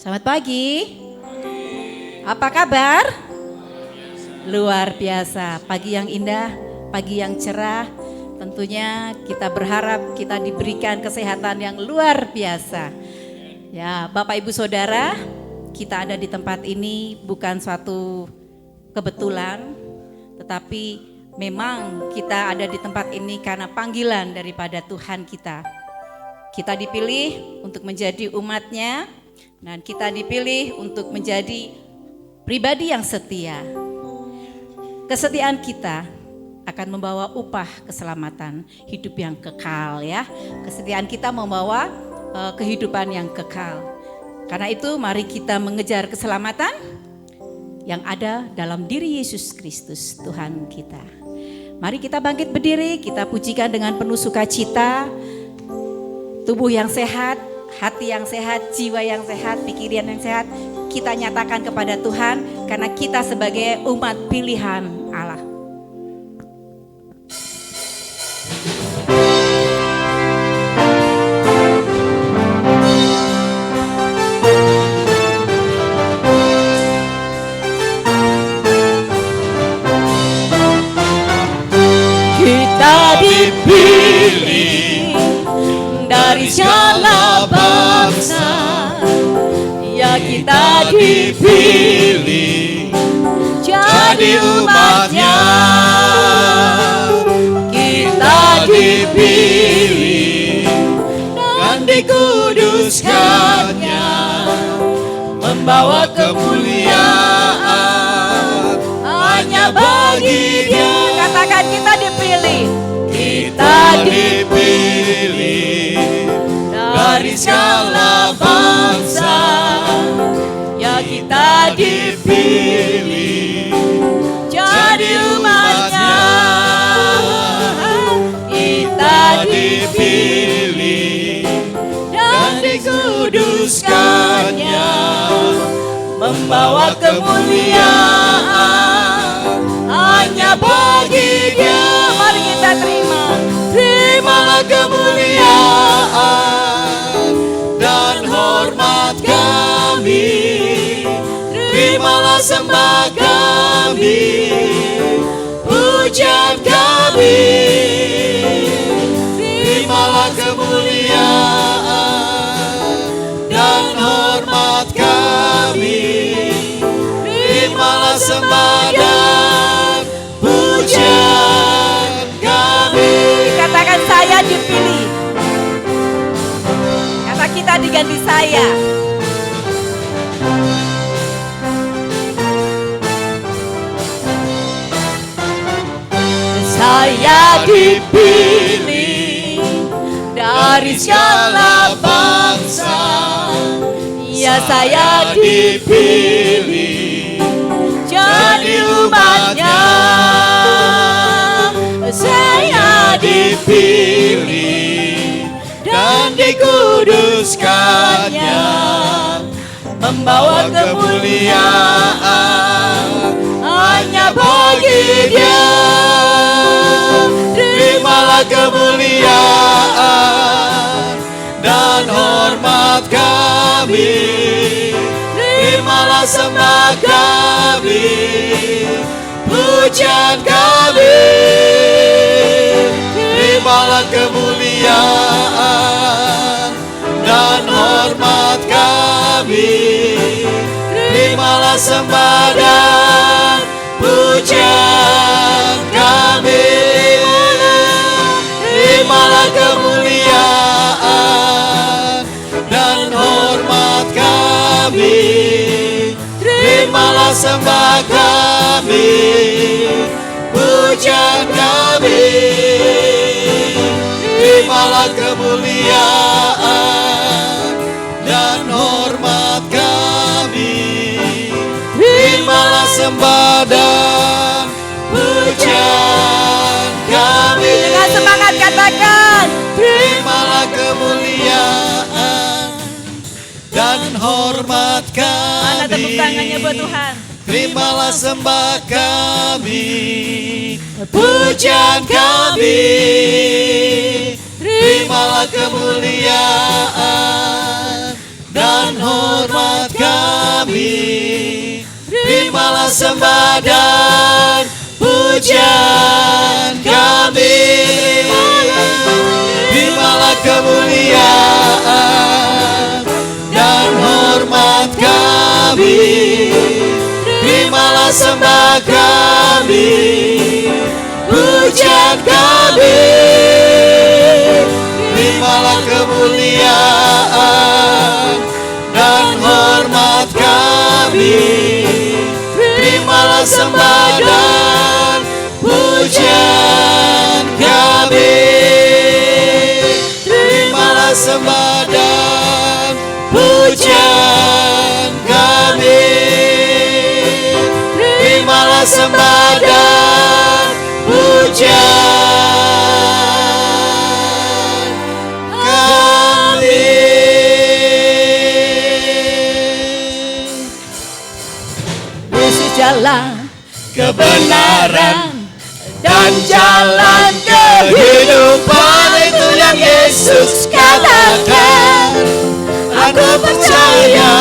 Selamat pagi. Apa kabar? Luar biasa. Pagi yang indah, pagi yang cerah. Tentunya kita berharap kita diberikan kesehatan yang luar biasa. Ya, Bapak Ibu Saudara, kita ada di tempat ini bukan suatu kebetulan, tetapi memang kita ada di tempat ini karena panggilan daripada Tuhan kita. Kita dipilih untuk menjadi umatnya, dan kita dipilih untuk menjadi pribadi yang setia. Kesetiaan kita akan membawa upah keselamatan, hidup yang kekal ya. Kesetiaan kita membawa kehidupan yang kekal. Karena itu mari kita mengejar keselamatan yang ada dalam diri Yesus Kristus Tuhan kita. Mari kita bangkit berdiri, kita pujikan dengan penuh sukacita. Tubuh yang sehat, hati yang sehat, jiwa yang sehat, pikiran yang sehat, kita nyatakan kepada Tuhan karena kita sebagai umat pilihan Allah. Kita dipilih dari segala bangsa, ya kita dipilih jadi umatnya. Kita dipilih dan dikuduskannya, membawa kemuliaan hanya bagi Dia. Katakan kita dipilih. Kita dipilih dari segala bangsa, ya kita dipilih jadi umatnya. Kita dipilih dan dikuduskannya, membawa kemuliaan hanya bagi Dia. Mari kita terima. Terimalah kemuliaan dan hormat kami, terimalah sembah kami, pujian kami. Terimalah kemuliaan dan hormat kami, terimalah sembah dan pujian kami. Katakan saya dipilih. Kata kita diganti saya. Saya dipilih dari segala bangsa, ya saya dipilih jadi umatnya. Saya dipilih dan dikuduskannya, membawa kemuliaan hanya bagi Dia. Terimalah kemuliaan dan hormat kami, terimalah sembah kami, pujian kami. Terimalah kemuliaan dan hormat kami, terimalah sembah dan pujian kami. Terimalah kemuliaan dan hormat kami, terimalah sembah kami, pujian kami. Terimalah kemuliaan dan hormat kami, terimalah sembah dan pujian kami. Dengan semangat katakan, terimalah kemuliaan dan hormat kami. Mana tepuk tangannya buat Tuhan. Terimalah sembah kami, pujian kami. Terimalah kemuliaan dan hormat sembah dan pujian kami. Terimalah kemuliaan dan hormat kami. Terimalah sembah kami, pujian kami. Terimalah kemuliaan dan hormat kami. Terimalah sembah dan pujian kami. Terimalah sembah dan pujian kami. Terimalah sembah dan pujian kami. Yesus jalan Kebenaran dan jalan kehidupan, itu yang Yesus katakan. Aku percaya,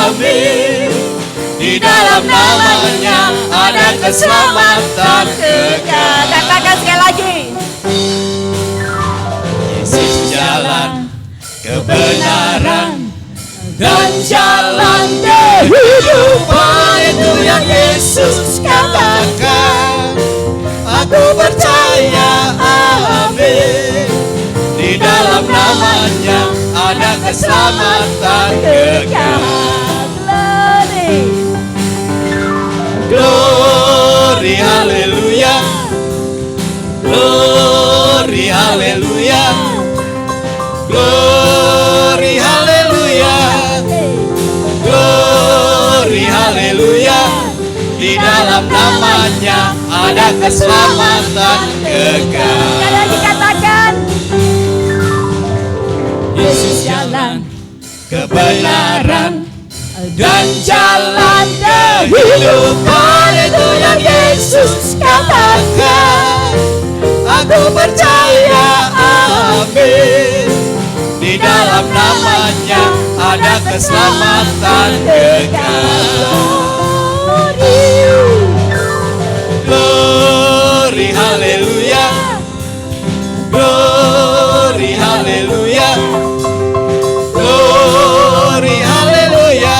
amin. Di dalam namanya ada keselamatan kekal. Katakan sekali lagi. Yesus jalan kebenaran dan jalan kehidupan, itu yang Yesus katakan. Aku percaya, amin. Di dalam namanya ada keselamatan kekal. Glory, haleluya. Glory, haleluya. Glory, haleluya. Glory, haleluya. Di dalam namanya ada keselamatan kekal. Sekali lagi katakan. Yesus jalan kebenaran dan jalan kehidupan, itu yang Yesus katakan. Aku percaya, amin. Di dalam namanya ada keselamatan kekal. Glory, haleluya. Glory, haleluya. Glory, haleluya.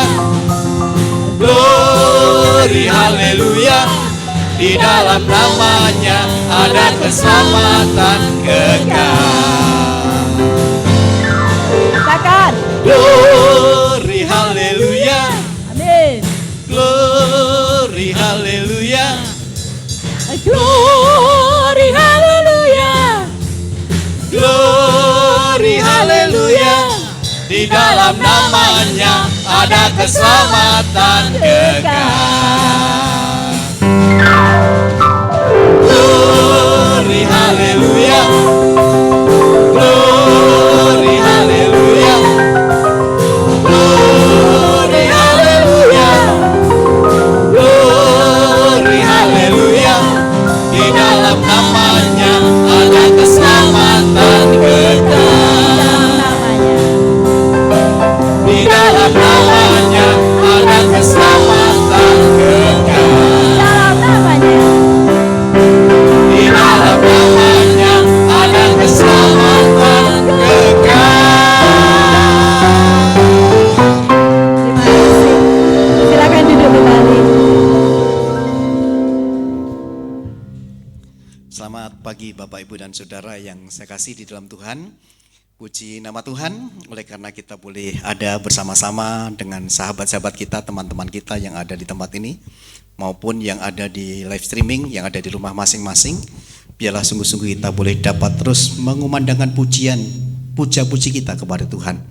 Glory, haleluya. Di dalam namanya ada keselamatan kekal. Katakan. Glory, haleluya. Amin. Glory, haleluya. Glory, haleluya. Glory, haleluya. Di dalam namanya ada keselamatan kekal. Glory, haleluya. Glory, haleluya. Glory, haleluya. Glory, haleluya. Di dalam namanya ada keselamatan kekal. Di dalam namanya ada keselamatan kekal. Di dalam namanya ada keselamatan kekal. Terima kasih. Silakan duduk kembali. Selamat pagi Bapak Ibu dan Saudara yang saya kasih di dalam Tuhan. Puji nama Tuhan, oleh karena kita boleh ada bersama-sama dengan sahabat-sahabat kita, teman-teman kita yang ada di tempat ini, maupun yang ada di live streaming, yang ada di rumah masing-masing. Biarlah sungguh-sungguh kita boleh dapat terus mengumandangkan pujian, puja-puji kita kepada Tuhan.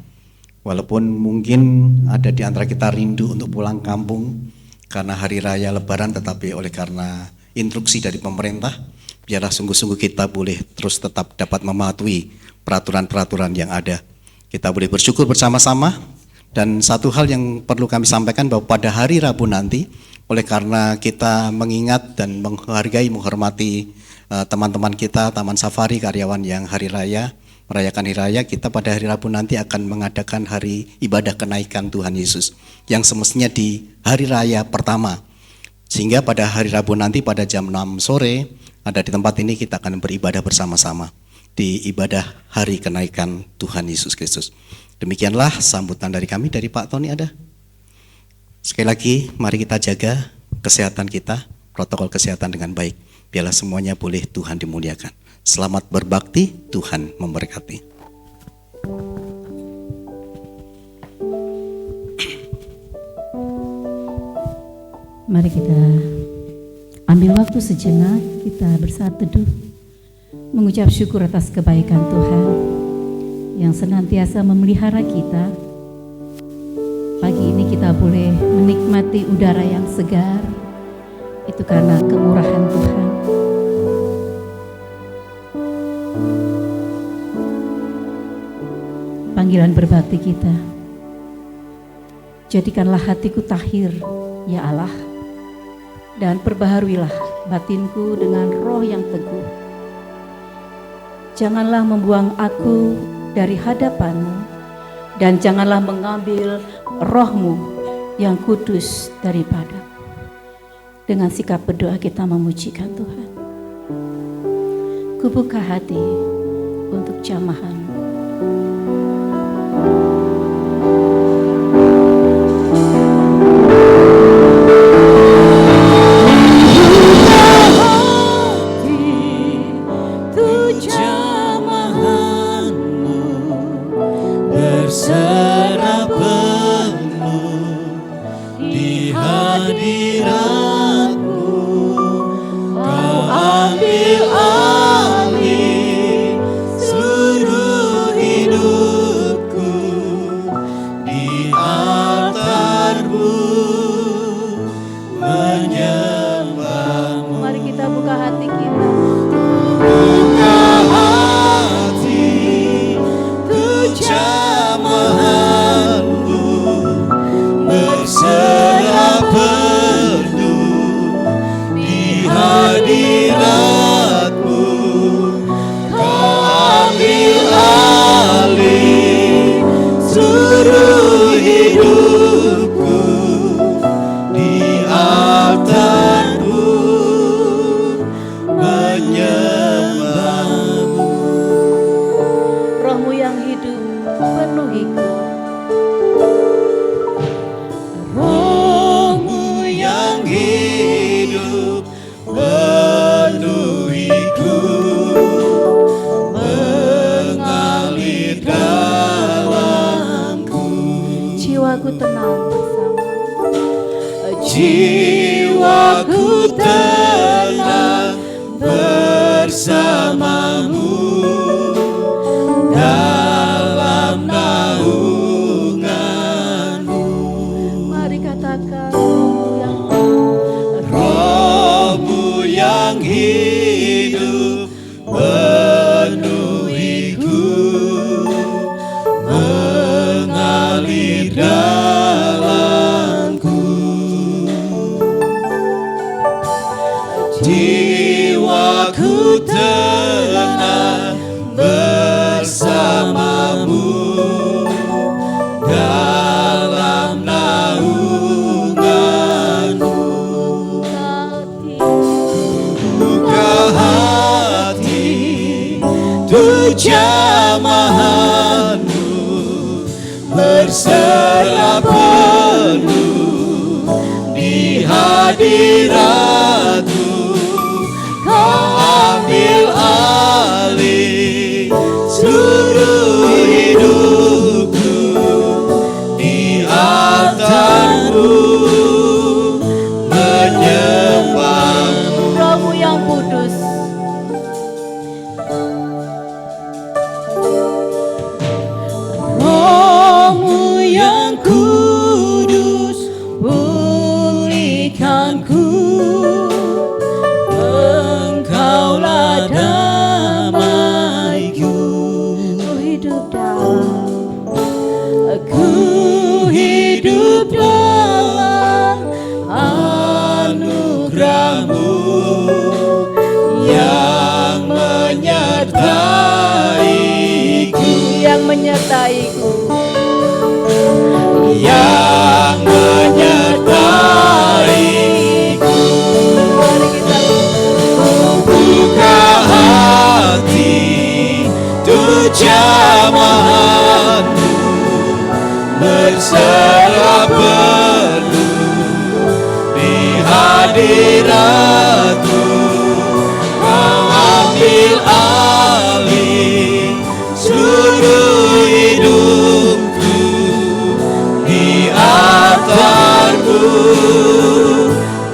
Walaupun mungkin ada di antara kita rindu untuk pulang kampung karena hari raya Lebaran, tetapi oleh karena instruksi dari pemerintah, biarlah sungguh-sungguh kita boleh terus tetap dapat mematuhi peraturan-peraturan yang ada. Kita boleh bersyukur bersama-sama. Dan satu hal yang perlu kami sampaikan, bahwa pada hari Rabu nanti, oleh karena kita mengingat dan menghargai, menghormati teman-teman kita Taman Safari karyawan yang hari raya, merayakan hari raya, kita pada hari Rabu nanti akan mengadakan hari ibadah kenaikan Tuhan Yesus, yang semestinya di hari raya pertama. Sehingga pada hari Rabu nanti pada jam 6 sore ada di tempat ini kita akan beribadah bersama-sama di ibadah hari kenaikan Tuhan Yesus Kristus. Demikianlah sambutan dari kami. Dari Pak Tony ada? Sekali lagi mari kita jaga kesehatan kita, protokol kesehatan dengan baik. Biarlah semuanya boleh Tuhan dimuliakan. Selamat berbakti, Tuhan memberkati. Mari kita ambil waktu sejenak, kita bersatu teduh, mengucap syukur atas kebaikan Tuhan yang senantiasa memelihara kita. Pagi ini kita boleh menikmati udara yang segar, itu karena kemurahan Tuhan. Panggilan berbakti kita, jadikanlah hatiku tahir, ya Allah, dan perbaharuilah batinku dengan roh yang teguh. Janganlah membuang aku dari hadapan-Mu, dan janganlah mengambil roh-Mu yang kudus daripada. Dengan sikap berdoa kita memujikan Tuhan. Kubuka hati untuk jamahan. Berserah penuh di hadirat-Mu, Kau ambil alih seluruh hidupku di altar-Mu, menyembah-Mu. Mari kita buka hati kita. Buka hati untuk jamahan-Mu, berserah penuh di hadirat-Mu, Kau ambil alih seluruh hidupku di altar-Mu, menyembah-Mu. Roh-Mu yang hidup penuhiku. Roh-Mu yang hidup penuhiku, mengalir dalamku. Jiwaku tenang bersama. Jiwaku tenang bersama-Mu dalam naungan-Mu. Mari katakan Roh-Mu yang hidup penuhiku, mengalir dalamku. Jiwaku tenang bersama-Mu dalam naungan-Mu. Buka hati untuk jamahan-Mu, berserah penuh di hadirat-Mu, Kau ambil alih seluruh hidupku di altar-Mu, menyembah-Mu. Roh-Mu yang kudus. Roh-Mu yang kudus, pulihkanku. Engkaulah damaiku. Ku hidup dalam. Aku hidup dalam anugerah-Mu yang menyertaiku, Yang menyertaiku. yang menyertaiku. berserah penuh di hadirat-Mu. Kau ambil alih seluruh hidupku, di altar-Mu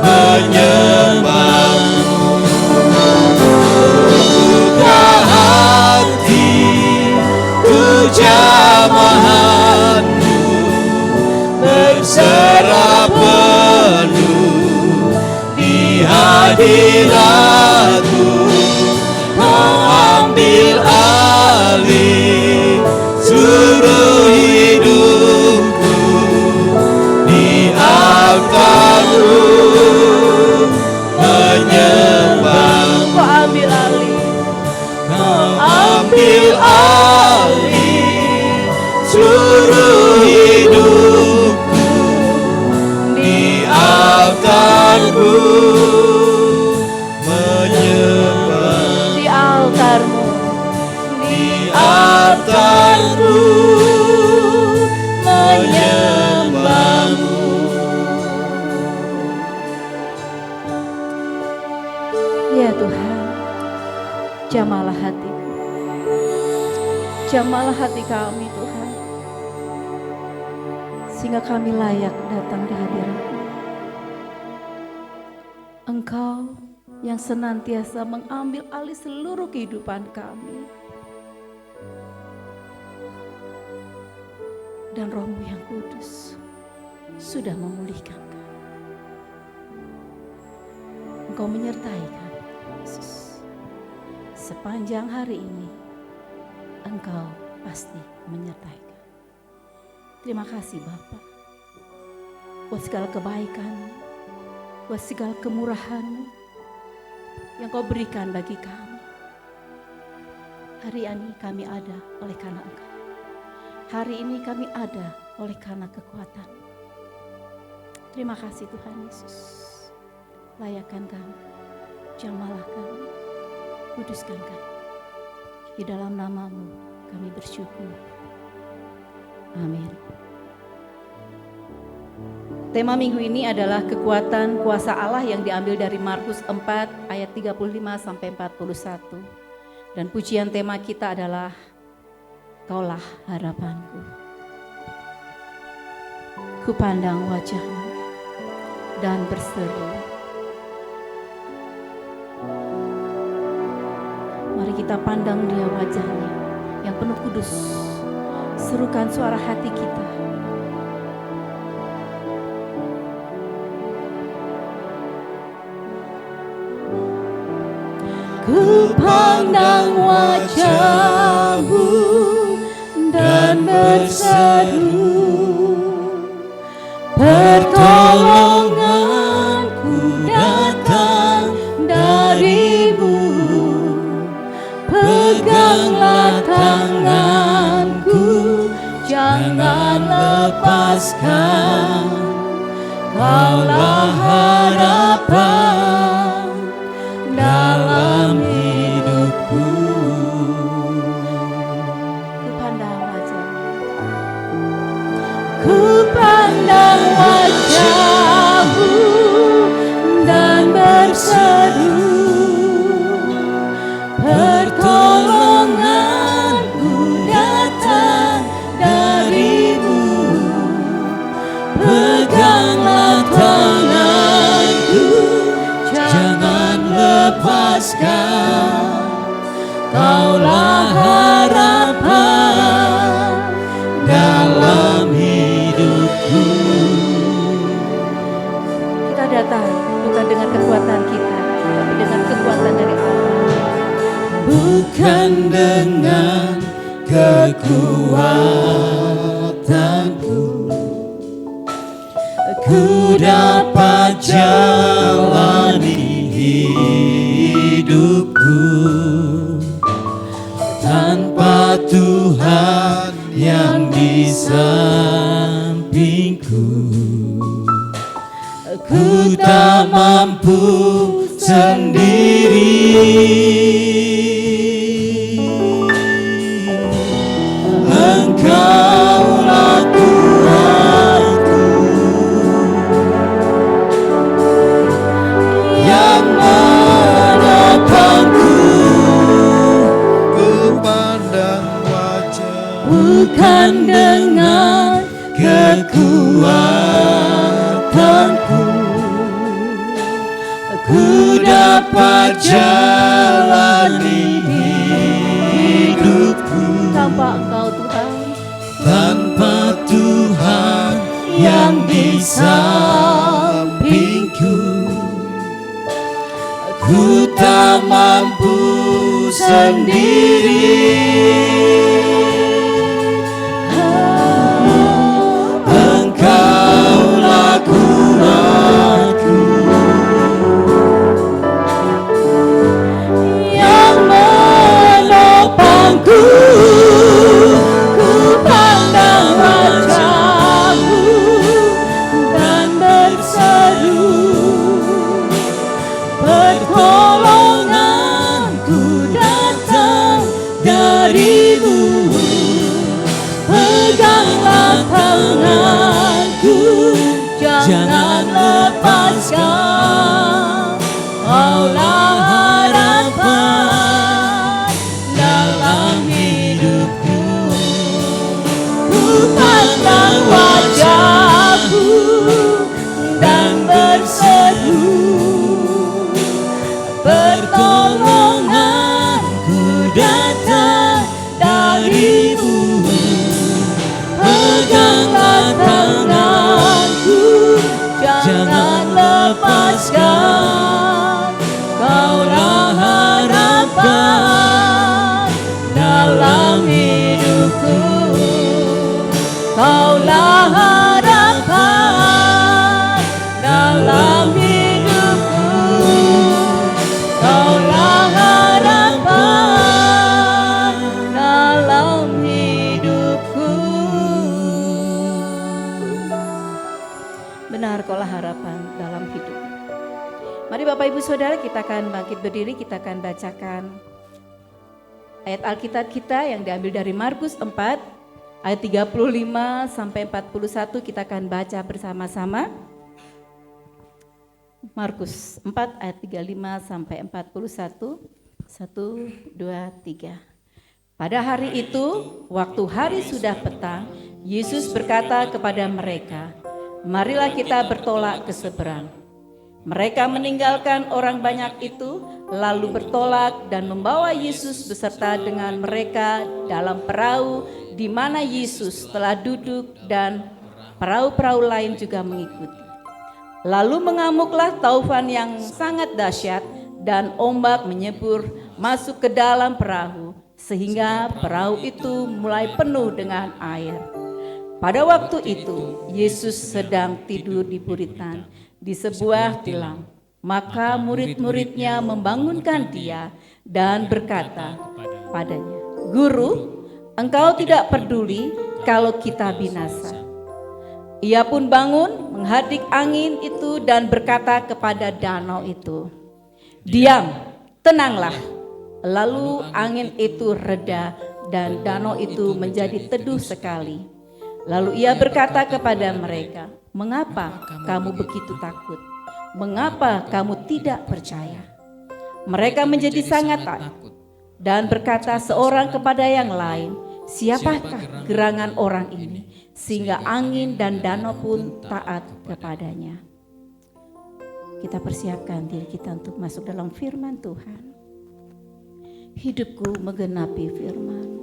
menyembah-Mu. Buka hatiku jamahan-Mu, berserah penuh di hadirat-Mu. Kau ambil alih seluruh hidupku, di altar-Mu menyembah-Mu. Kau ambil alih, Kau ambil alih seluruh hidupku, di altar-Mu menyembah. di altar-Mu, Di altar-Mu menyembah-Mu. Ya Tuhan, jamalah hati, jamalah hati kami Tuhan, sehingga kami layak datang di hadirat-Mu. Engkau yang senantiasa mengambil alih seluruh kehidupan kami, dan Roh-Mu yang kudus sudah memulihkan kami. Engkau menyertai kami, Yesus. Sepanjang hari ini, Engkau pasti menyertai kami. Terima kasih Bapa, buat segala kebaikan, buat segala kemurahan yang Kau berikan bagi kami. Hari ini kami ada oleh karena Engkau. Hari ini kami ada oleh karena kekuatan. Terima kasih Tuhan Yesus. Layakkan kami, jamalah kami, kuduskan kami. Di dalam nama-Mu kami bersyukur. Amin. Tema minggu ini adalah kekuatan kuasa Allah yang diambil dari Markus 4 ayat 35 sampai 41. Dan pujian tema kita adalah Kaulah harapanku. Kupandang wajah-Mu dan berseru. Mari kita pandang Dia, wajah-Nya yang penuh kudus. Serukan suara hati kita. Kupandang wajah-Mu dan berseru, pertolonganku datang dari-Mu. Peganglah tanganku, jangan lepaskan. Kaulah harapan dalam hidupku. Kupandang wajah-Mu. Kupandang wajah-Mu dan berseru, pertolonganku datang dari-Mu. Peganglah tanganku, jangan lepaskan. Kaulah harapan dalam hidupku. Kita datang bukan dengan kekuatan kita, tapi dengan kekuatan dari Allah. Bukan dengan kekuatanku, ku dapat jalani hidupku tanpa Tuhan yang di sampingku. Ku tak mampu sendiri. Engkaulah Tuhan kekuatanku, ku dapat jalani hidupku Tanpa Engkau Tuhan, tanpa Tuhan yang di sampingku. Ku tak mampu sendiri, Engkaulah kuatku yang menopangku. Ku pandang wajah-Mu dan berseru, pertolonganku datang dari-Mu. Peganglah tanganku, jangan lepaskan. Kaulah harapan dalam hidupku. Ku pandang wajah-Mu dan berseru, pertolonganku datang dari-Mu. Peganglah tanganku, jangan lepaskan. Kaulah harapan dalam hidupku. Kaulah harapan dalam hidupku. Kaulah harapan dalam hidupku. benar Kaulah harapan dalam hidup. Mari Bapak Ibu Saudara, kita akan bangkit berdiri, kita akan bacakan ayat Alkitab kita yang diambil dari Markus 4 ayat 35 sampai 41, kita akan baca bersama-sama. Markus 4 ayat 35 sampai 41. 1, 2, 3. Pada hari itu, waktu hari sudah petang, Yesus berkata kepada mereka, "Marilah kita bertolak ke seberang." Mereka meninggalkan orang banyak itu, lalu bertolak dan membawa Yesus beserta dengan mereka dalam perahu di mana Yesus telah duduk, dan perahu-perahu lain juga mengikuti. Lalu mengamuklah taufan yang sangat dahsyat, dan ombak menyebur masuk ke dalam perahu, sehingga perahu itu mulai penuh dengan air. Pada waktu itu, Yesus sedang tidur di buritan di sebuah tilam. Maka murid-muridnya membangunkan dia dan berkata padanya, "Guru, engkau tidak peduli kalau kita binasa." Ia pun bangun, menghadik angin itu dan berkata kepada danau itu, "Diam, tenanglah." Lalu angin itu reda dan danau itu menjadi teduh sekali. Lalu ia berkata kepada mereka, "Mengapa kamu begitu takut? Mengapa kamu tidak percaya?" Mereka menjadi sangat takut dan berkata seorang kepada yang lain, "Siapakah gerangan orang ini sehingga angin dan danau pun taat kepadanya?" Kita persiapkan diri kita untuk masuk dalam firman Tuhan. Hidupku menggenapi firman.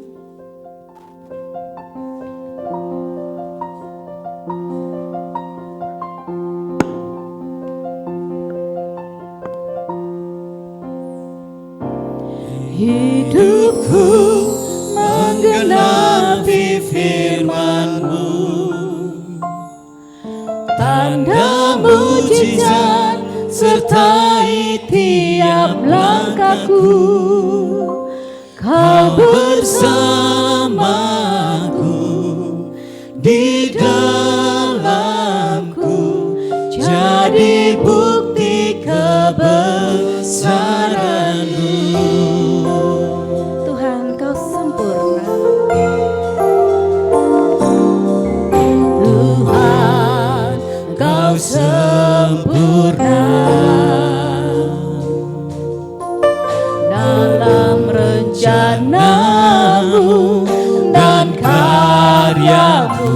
Hidupku menggenapi firman-Mu, tanda mujizat sertai tiap langkahku. Kau bersamaku, di dalamku, jadi bukti kebesaran-Mu. Tuhan, Kau sempurna. Tuhan, Kau sempurna dalam rencana-Mu dan karya-Mu.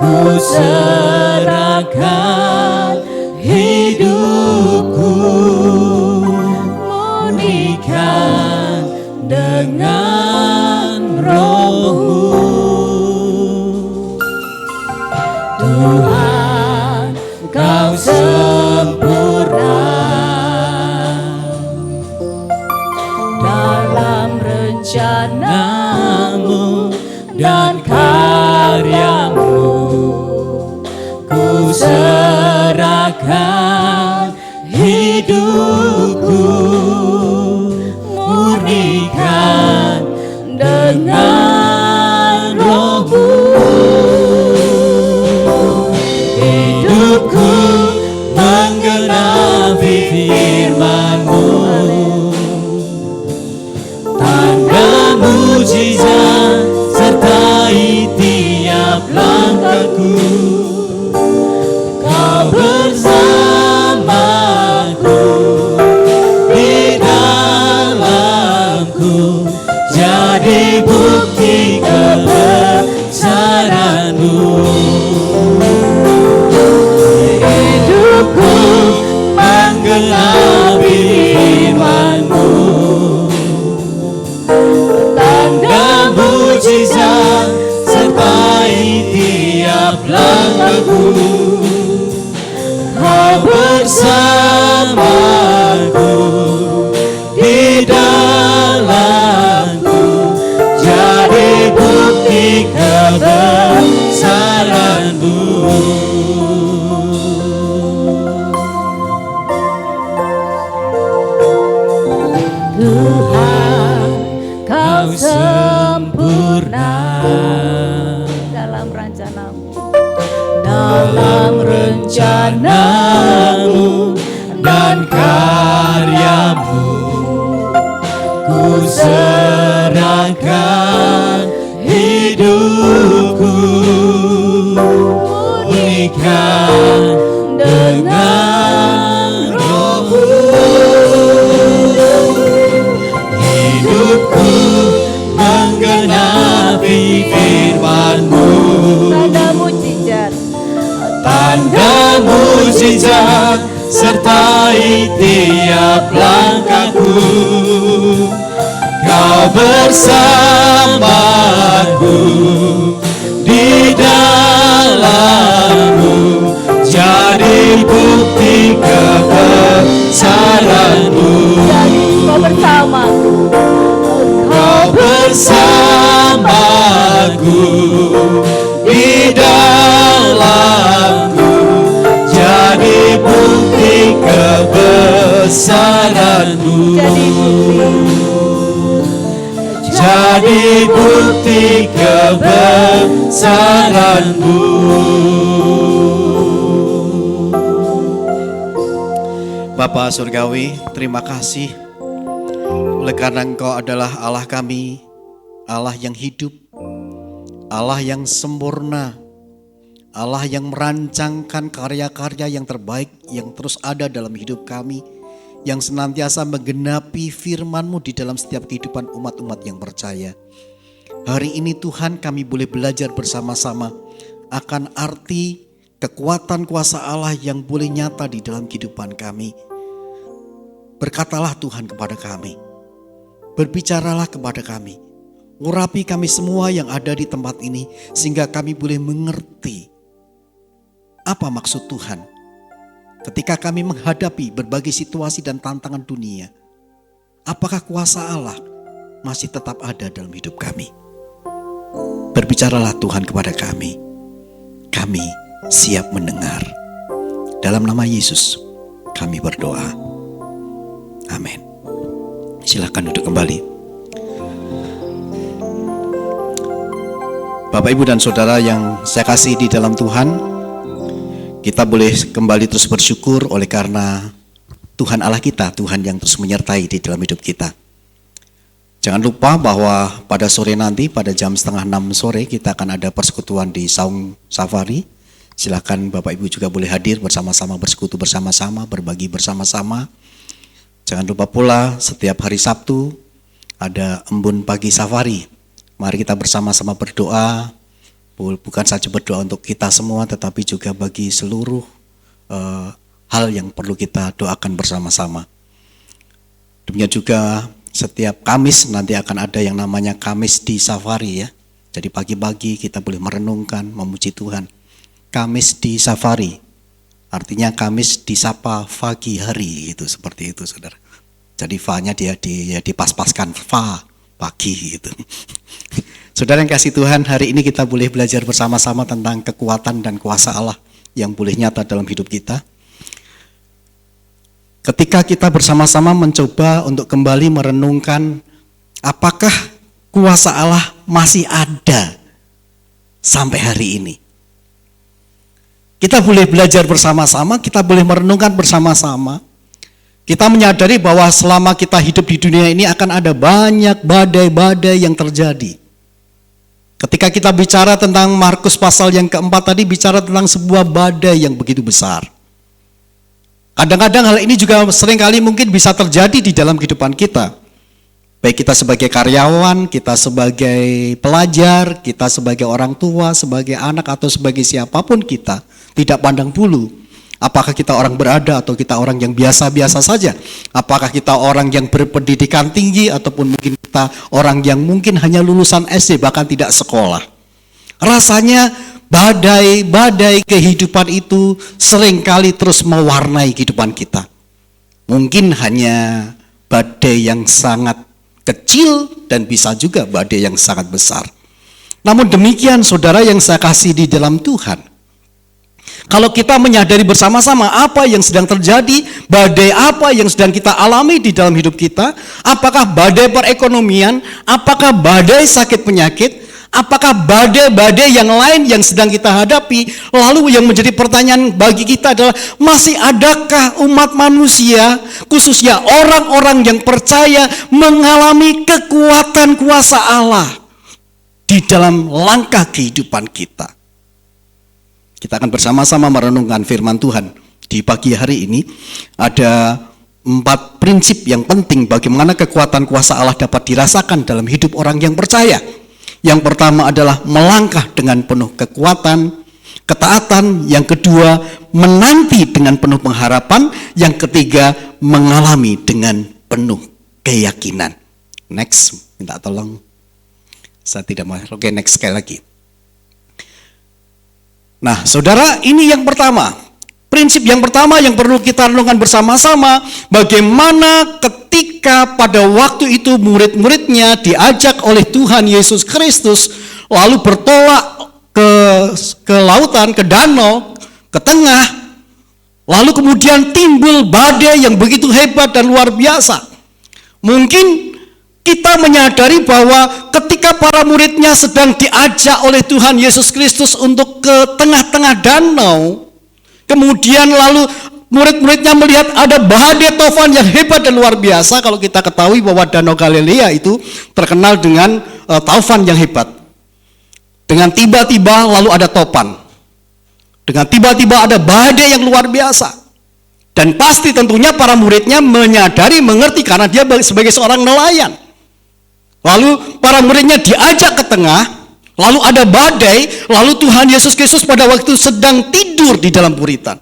ku serahkan hidupku, murnikan dengan Roh-Mu. Tuhan, Kau sempurna dalam rencana-Mu dan karya-Mu. Ku serahkan hidupku, murnikan dengan Roh-Mu. Hidupku menggenapi firman-Mu, tanda mujizat sertai tiap langkahku. Kau bersamaku, di dalamku, jadi bukti kebesaran-Mu. Hidupku menggenapi firman-Mu, tanda mujizat sertai tiap langkahku. Kau bersamaku, di dalamku, jadi bukti kebesaran-Mu. Tuhan, Kau sempurna dalam rencana-Mu. dalam rencana-Mu dan karya-Mu. Ku serahkan hidupku, murnikan dengan Roh-Mu. Hidupku menggenapi firman-Mu, Tanda mujizat, tanda mujizat sertai tiap langkahku. Kau bersamaku, di dalamku, jadi bukti kebesaran-Mu. Kau bersamaku. Kau bersamaku, di dalamku, jadi bukti kebesaran-Mu. Jadi bukti kebesaran-Mu. Bapa Surgawi, terima kasih oleh karena Engkau adalah Allah kami, Allah yang hidup, Allah yang sempurna, Allah yang merancangkan karya-karya yang terbaik yang terus ada dalam hidup kami, yang senantiasa menggenapi firman-Mu di dalam setiap kehidupan umat-umat yang percaya. Hari ini Tuhan, kami boleh belajar bersama-sama akan arti kekuatan kuasa Allah yang boleh nyata di dalam kehidupan kami. Berkatalah Tuhan kepada kami, berbicaralah kepada kami, urapi kami semua yang ada di tempat ini, sehingga kami boleh mengerti apa maksud Tuhan ketika kami menghadapi berbagai situasi dan tantangan dunia. Apakah kuasa Allah masih tetap ada dalam hidup kami? Berbicaralah Tuhan kepada kami. Kami siap mendengar. Dalam nama Yesus kami berdoa. Amin. Silakan duduk kembali. Bapak, Ibu, dan Saudara yang saya kasih di dalam Tuhan, kita boleh kembali terus bersyukur oleh karena Tuhan Allah kita, Tuhan yang terus menyertai di dalam hidup kita. Jangan lupa bahwa pada sore nanti, pada jam 5:30 sore, kita akan ada persekutuan di Saung Safari. Silakan Bapak Ibu juga boleh hadir bersama-sama, bersekutu bersama-sama, berbagi bersama-sama. Jangan lupa pula setiap hari Sabtu ada embun pagi safari. Mari kita bersama-sama berdoa, bukan saja berdoa untuk kita semua, tetapi juga bagi seluruh hal yang perlu kita doakan bersama-sama. Demikian juga setiap Kamis nanti akan ada yang namanya Kamis di Safari ya. Jadi pagi-pagi kita boleh merenungkan, memuji Tuhan. Kamis di Safari, artinya Kamis disapa pagi hari, gitu, seperti itu saudara. Jadi fa-nya dia dipas-paskan, fa, pagi gitu. Saudara yang kasih Tuhan, hari ini kita boleh belajar bersama-sama tentang kekuatan dan kuasa Allah yang boleh nyata dalam hidup kita. Ketika kita bersama-sama mencoba untuk kembali merenungkan apakah kuasa Allah masih ada sampai hari ini. Kita boleh belajar bersama-sama, kita boleh merenungkan bersama-sama. Kita menyadari bahwa selama kita hidup di dunia ini akan ada banyak badai-badai yang terjadi. Ketika kita bicara tentang Markus pasal yang keempat tadi, bicara tentang sebuah badai yang begitu besar. Kadang-kadang hal ini juga seringkali mungkin bisa terjadi di dalam kehidupan kita. Baik kita sebagai karyawan, kita sebagai pelajar, kita sebagai orang tua, sebagai anak atau sebagai siapapun kita, tidak pandang bulu. Apakah kita orang berada atau kita orang yang biasa-biasa saja? Apakah kita orang yang berpendidikan tinggi ataupun mungkin kita orang yang mungkin hanya lulusan SD bahkan tidak sekolah? Rasanya badai-badai kehidupan itu seringkali terus mewarnai kehidupan kita. Mungkin hanya badai yang sangat kecil dan bisa juga badai yang sangat besar. Namun demikian saudara yang saya kasih di dalam Tuhan, kalau kita menyadari bersama-sama apa yang sedang terjadi, badai apa yang sedang kita alami di dalam hidup kita, apakah badai perekonomian, apakah badai sakit penyakit, apakah badai-badai yang lain yang sedang kita hadapi, lalu yang menjadi pertanyaan bagi kita adalah, masih adakah umat manusia, khususnya orang-orang yang percaya, mengalami kekuatan kuasa Allah di dalam langkah kehidupan kita? Kita akan bersama-sama merenungkan firman Tuhan. Di pagi hari ini ada 4 prinsip yang penting bagaimana kekuatan kuasa Allah dapat dirasakan dalam hidup orang yang percaya. Yang pertama adalah melangkah dengan penuh kekuatan, ketaatan. Yang kedua, menanti dengan penuh pengharapan. Yang ketiga, mengalami dengan penuh keyakinan. Next, minta tolong. Saya tidak mau. Oke, next sekali lagi. Nah, saudara, ini yang pertama. Prinsip yang pertama yang perlu kita renungkan bersama-sama, bagaimana ketika pada waktu itu murid-muridnya diajak oleh Tuhan Yesus Kristus lalu bertolak ke lautan, ke danau, ke tengah, lalu kemudian timbul badai yang begitu hebat dan luar biasa. Mungkin kita menyadari bahwa ketika para muridnya sedang diajak oleh Tuhan Yesus Kristus untuk ke tengah-tengah danau, kemudian lalu murid-muridnya melihat ada badai tofan yang hebat dan luar biasa. Kalau kita ketahui bahwa Danau Galilea itu terkenal dengan taufan yang hebat. Dengan tiba-tiba lalu ada topan. Dengan tiba-tiba ada badai yang luar biasa. Dan pasti tentunya para muridnya menyadari, mengerti karena dia sebagai seorang nelayan. Lalu para muridnya diajak ke tengah, lalu ada badai, lalu Tuhan Yesus Kristus pada waktu sedang tidur di dalam buritan.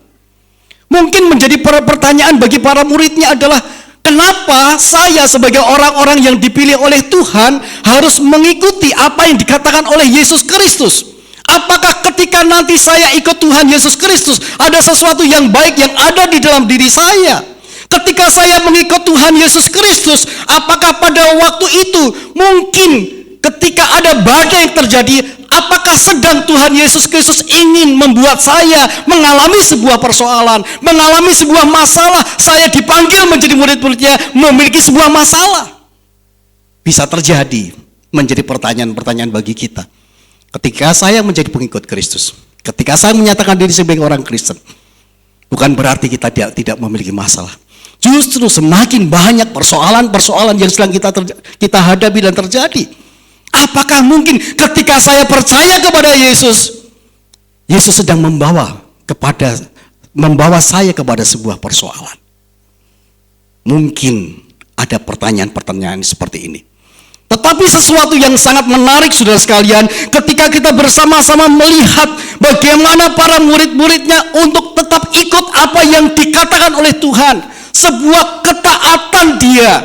Mungkin menjadi pertanyaan bagi para muridnya adalah, kenapa saya sebagai orang-orang yang dipilih oleh Tuhan harus mengikuti apa yang dikatakan oleh Yesus Kristus? Apakah ketika nanti saya ikut Tuhan Yesus Kristus, ada sesuatu yang baik yang ada di dalam diri saya? Ketika saya mengikut Tuhan Yesus Kristus, apakah pada waktu itu mungkin ketika ada badai yang terjadi, apakah sedang Tuhan Yesus Kristus ingin membuat saya mengalami sebuah persoalan, mengalami sebuah masalah, saya dipanggil menjadi murid-muridnya, memiliki sebuah masalah? Bisa terjadi, menjadi pertanyaan-pertanyaan bagi kita. Ketika saya menjadi pengikut Kristus, ketika saya menyatakan diri sebagai orang Kristen, bukan berarti kita tidak memiliki masalah. Justru semakin banyak persoalan-persoalan yang sedang kita hadapi dan terjadi. Apakah mungkin ketika saya percaya kepada Yesus, Yesus sedang membawa saya kepada sebuah persoalan? Mungkin ada pertanyaan-pertanyaan seperti ini. Tetapi sesuatu yang sangat menarik saudara sekalian, ketika kita bersama-sama melihat bagaimana para murid-muridnya untuk tetap ikut apa yang dikatakan oleh Tuhan. Sebuah ketaatan dia,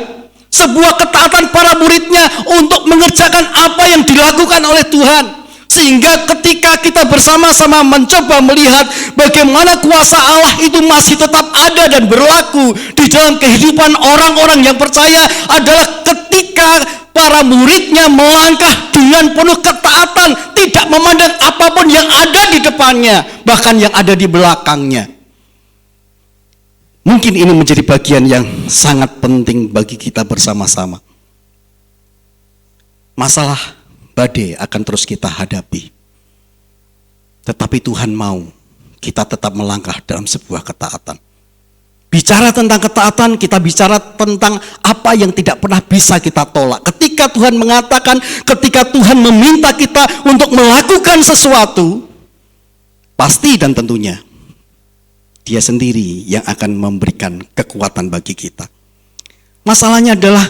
sebuah ketaatan para muridnya untuk mengerjakan apa yang dilakukan oleh Tuhan. Sehingga ketika kita bersama-sama mencoba melihat bagaimana kuasa Allah itu masih tetap ada dan berlaku di dalam kehidupan orang-orang yang percaya, adalah ketika para muridnya melangkah dengan penuh ketaatan, tidak memandang apapun yang ada di depannya, bahkan yang ada di belakangnya. Mungkin ini menjadi bagian yang sangat penting bagi kita bersama-sama. Masalah badai akan terus kita hadapi. Tetapi Tuhan mau kita tetap melangkah dalam sebuah ketaatan. Bicara tentang ketaatan, kita bicara tentang apa yang tidak pernah bisa kita tolak. Ketika Tuhan mengatakan, ketika Tuhan meminta kita untuk melakukan sesuatu, pasti dan tentunya Dia sendiri yang akan memberikan kekuatan bagi kita. Masalahnya adalah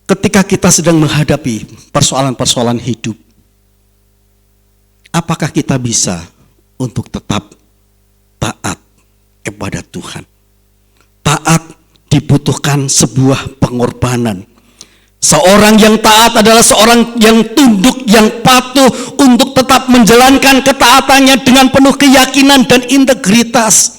ketika kita sedang menghadapi persoalan-persoalan hidup, apakah kita bisa untuk tetap taat kepada Tuhan? Taat dibutuhkan sebuah pengorbanan. Seorang yang taat adalah seorang yang tunduk, yang patuh untuk tetap menjalankan ketaatannya dengan penuh keyakinan dan integritas.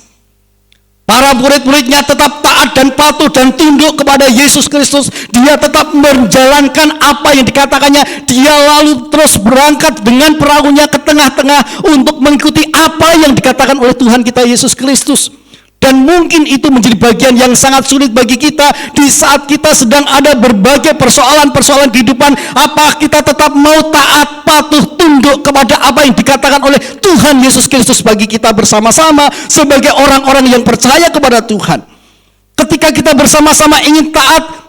Para murid-muridnya tetap taat dan patuh dan tunduk kepada Yesus Kristus. Dia tetap menjalankan apa yang dikatakannya. Dia lalu terus berangkat dengan perahunya ke tengah-tengah untuk mengikuti apa yang dikatakan oleh Tuhan kita Yesus Kristus. Dan mungkin itu menjadi bagian yang sangat sulit bagi kita di saat kita sedang ada berbagai persoalan-persoalan kehidupan. Apakah kita tetap mau taat, patuh, tunduk kepada apa yang dikatakan oleh Tuhan Yesus Kristus bagi kita bersama-sama sebagai orang-orang yang percaya kepada Tuhan. Ketika kita bersama-sama ingin taat,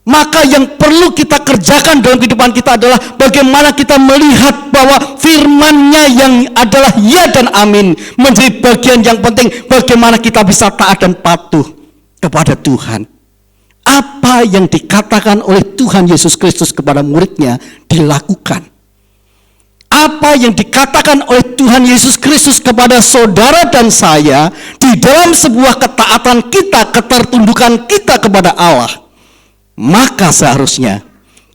maka yang perlu kita kerjakan dalam kehidupan kita adalah bagaimana kita melihat bahwa firman-Nya yang adalah ya dan amin menjadi bagian yang penting. Bagaimana kita bisa taat dan patuh kepada Tuhan. Apa yang dikatakan oleh Tuhan Yesus Kristus kepada muridnya dilakukan. Apa yang dikatakan oleh Tuhan Yesus Kristus kepada saudara dan saya di dalam sebuah ketaatan kita, ketertundukan kita kepada Allah, maka seharusnya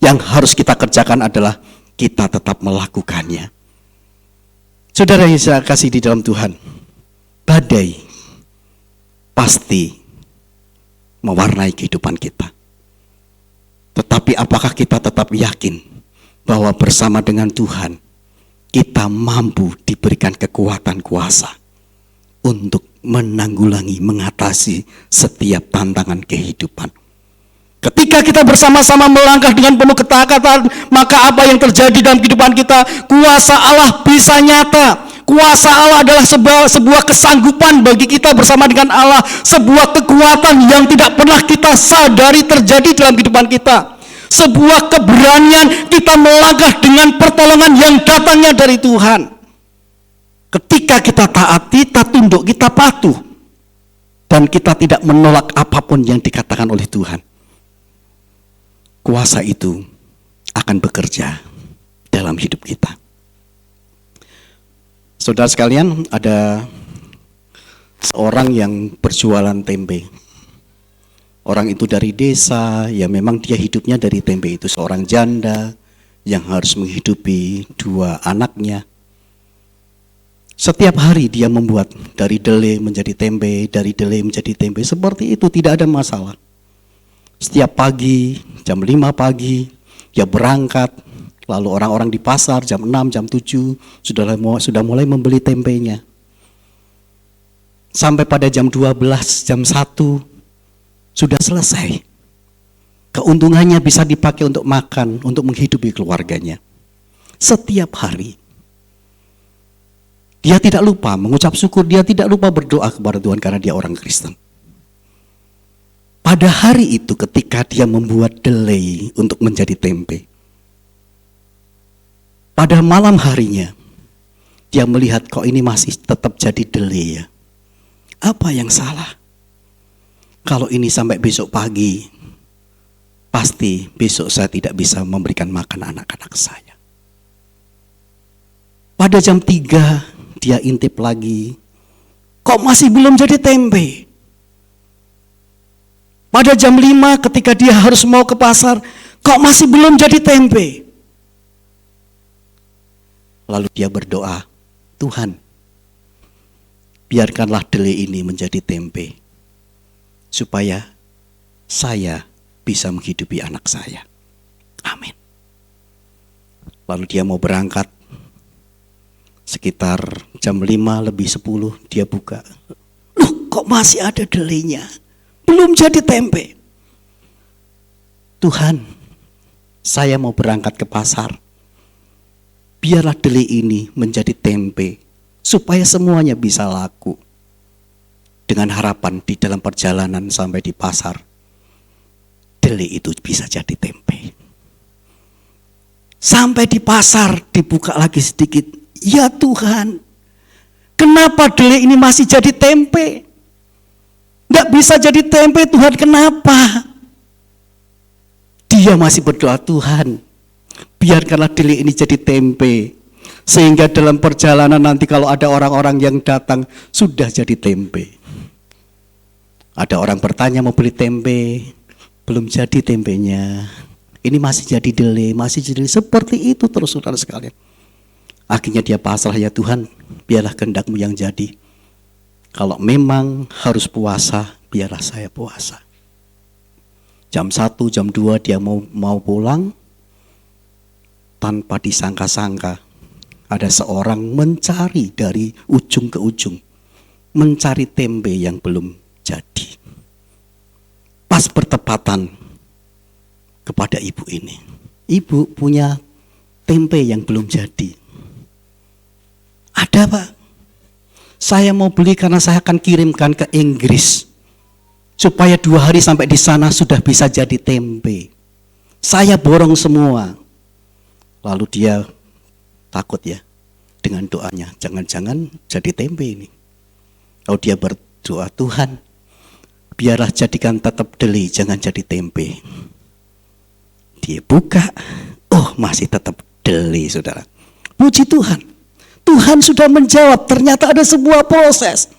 yang harus kita kerjakan adalah kita tetap melakukannya. Saudara yang saya kasih di dalam Tuhan, badai pasti mewarnai kehidupan kita. Tetapi apakah kita tetap yakin bahwa bersama dengan Tuhan kita mampu diberikan kekuatan kuasa untuk menanggulangi, mengatasi setiap tantangan kehidupan? Ketika kita bersama-sama melangkah dengan penuh ketaatan, maka apa yang terjadi dalam kehidupan kita? Kuasa Allah bisa nyata. Kuasa Allah adalah sebuah kesanggupan bagi kita bersama dengan Allah. Sebuah kekuatan yang tidak pernah kita sadari terjadi dalam kehidupan kita. Sebuah keberanian kita melangkah dengan pertolongan yang datangnya dari Tuhan. Ketika kita taat, kita tunduk, kita patuh, dan kita tidak menolak apapun yang dikatakan oleh Tuhan, kuasa itu akan bekerja dalam hidup kita. Saudara sekalian, ada seorang yang berjualan tempe. Orang itu dari desa, ya memang dia hidupnya dari tempe itu. Seorang janda yang harus menghidupi 2 anaknya. Setiap hari dia membuat dari dele menjadi tempe, dari dele menjadi tempe. Seperti itu, tidak ada masalah. Setiap pagi, jam 5 pagi, dia berangkat. Lalu orang-orang di pasar jam 6, jam 7 sudah mulai membeli tempenya. Sampai pada jam 12, jam 1 sudah selesai. Keuntungannya bisa dipakai untuk makan, untuk menghidupi keluarganya. Setiap hari. Dia tidak lupa mengucap syukur, dia tidak lupa berdoa kepada Tuhan karena dia orang Kristen. Pada hari itu ketika dia membuat delay untuk menjadi tempe, pada malam harinya dia melihat kok ini masih tetap jadi delay ya. Apa yang salah? Kalau ini sampai besok pagi pasti besok saya tidak bisa memberikan makan anak-anak saya. Pada jam 3 dia intip lagi, kok masih belum jadi tempe? Pada jam 5 ketika dia harus mau ke pasar, kok masih belum jadi tempe? Lalu dia berdoa, Tuhan, biarkanlah delai ini menjadi tempe, supaya saya bisa menghidupi anak saya. Amin. Lalu dia mau berangkat, sekitar jam 5:50 dia buka. Loh, kok masih ada delaynya? Belum jadi tempe. Tuhan, saya mau berangkat ke pasar. Biarlah delay ini menjadi tempe, supaya semuanya bisa laku. Dengan harapan di dalam perjalanan sampai di pasar, delay itu bisa jadi tempe. Sampai di pasar dibuka lagi sedikit. Ya Tuhan, kenapa delay ini masih jadi tempe? Nggak bisa jadi tempe, Tuhan, kenapa? Dia masih berdoa, Tuhan, biarkanlah delay ini jadi tempe, sehingga dalam perjalanan nanti kalau ada orang-orang yang datang, sudah jadi tempe. Ada orang bertanya mau beli tempe, belum jadi tempenya. Ini masih jadi delay, masih jadi seperti itu terus, saudara sekalian. Akhirnya dia pasrah, ya Tuhan, biarlah kehendak-Mu yang jadi. Kalau memang harus puasa, biarlah saya puasa. Jam 1, jam 2 dia mau pulang, tanpa disangka-sangka ada seorang mencari dari ujung ke ujung, mencari tempe yang belum jadi. Pas bertepatan kepada ibu ini. Ibu punya tempe yang belum jadi. Ada, Pak. Saya mau beli karena saya akan kirimkan ke Inggris. Supaya 2 hari sampai di sana sudah bisa jadi tempe. Saya borong semua. Lalu dia takut ya dengan doanya. Jangan-jangan jadi tempe ini. Lalu dia berdoa, Tuhan, biarlah jadikan tetap delay, jangan jadi tempe. Dia buka, oh masih tetap delay, saudara. Puji Tuhan. Tuhan sudah menjawab, ternyata ada sebuah proses.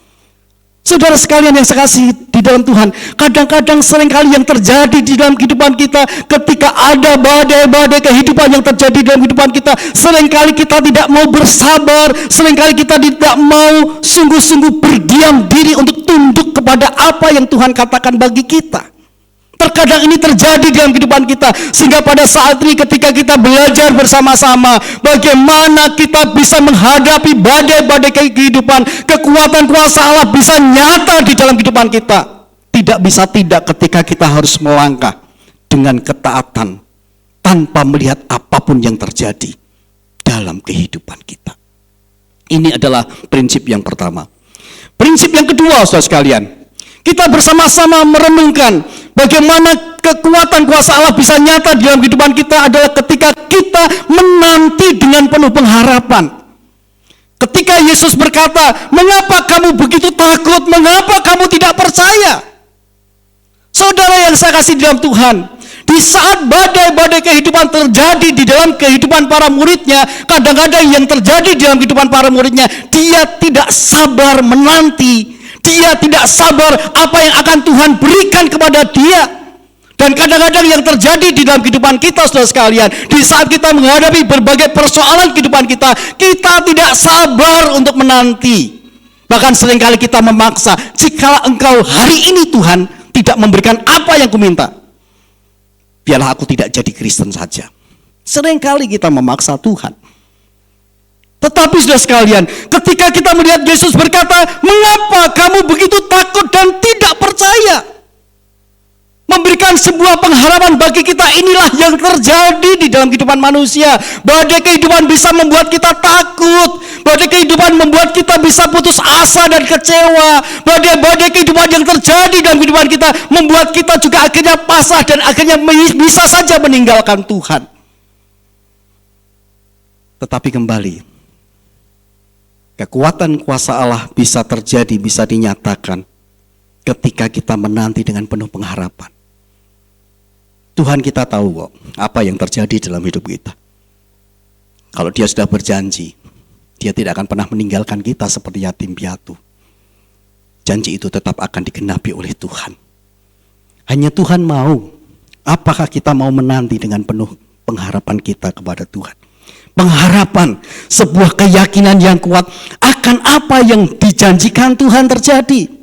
Saudara sekalian yang saya kasih di dalam Tuhan, kadang-kadang seringkali yang terjadi di dalam kehidupan kita, ketika ada badai-badai kehidupan yang terjadi di dalam kehidupan kita, seringkali kita tidak mau bersabar, seringkali kita tidak mau sungguh-sungguh berdiam diri untuk tunduk kepada apa yang Tuhan katakan bagi kita. Terkadang ini terjadi dalam kehidupan kita, sehingga pada saat ini ketika kita belajar bersama-sama bagaimana kita bisa menghadapi badai-badai kehidupan, kekuatan kuasa Allah bisa nyata di dalam kehidupan kita. Tidak bisa tidak ketika kita harus melangkah dengan ketaatan tanpa melihat apapun yang terjadi dalam kehidupan kita. Ini adalah prinsip yang pertama. Prinsip yang kedua, saudara sekalian, kita bersama-sama merenungkan bagaimana kekuatan kuasa Allah bisa nyata di dalam kehidupan kita adalah ketika kita menanti dengan penuh pengharapan. Ketika Yesus berkata, mengapa kamu begitu takut? Mengapa kamu tidak percaya? Saudara yang saya kasih di dalam Tuhan, di saat badai-badai kehidupan terjadi di dalam kehidupan para muridnya, kadang-kadang yang terjadi di dalam kehidupan para muridnya, dia tidak sabar menanti. Dia tidak sabar apa yang akan Tuhan berikan kepada dia. Dan kadang-kadang yang terjadi di dalam kehidupan kita, saudara sekalian, di saat kita menghadapi berbagai persoalan kehidupan kita, kita tidak sabar untuk menanti. Bahkan seringkali kita memaksa, jika engkau hari ini Tuhan tidak memberikan apa yang kuminta, biarlah aku tidak jadi Kristen saja. Seringkali kita memaksa Tuhan. Tetapi saudara sekalian, ketika kita melihat Yesus berkata, mengapa kamu begitu takut dan tidak percaya? Memberikan sebuah pengharapan bagi kita, inilah yang terjadi di dalam kehidupan manusia. Badai kehidupan bisa membuat kita takut. Badai kehidupan membuat kita bisa putus asa dan kecewa. Badai-badai kehidupan yang terjadi dalam kehidupan kita membuat kita juga akhirnya pasrah dan akhirnya bisa saja meninggalkan Tuhan. Tetapi kembali, kekuatan kuasa Allah bisa terjadi, bisa dinyatakan ketika kita menanti dengan penuh pengharapan. Tuhan kita tahu kok apa yang terjadi dalam hidup kita. Kalau dia sudah berjanji, dia tidak akan pernah meninggalkan kita seperti yatim piatu. Janji itu tetap akan digenapi oleh Tuhan. Hanya Tuhan mau, apakah kita mau menanti dengan penuh pengharapan kita kepada Tuhan. Pengharapan, sebuah keyakinan yang kuat akan apa yang dijanjikan Tuhan terjadi.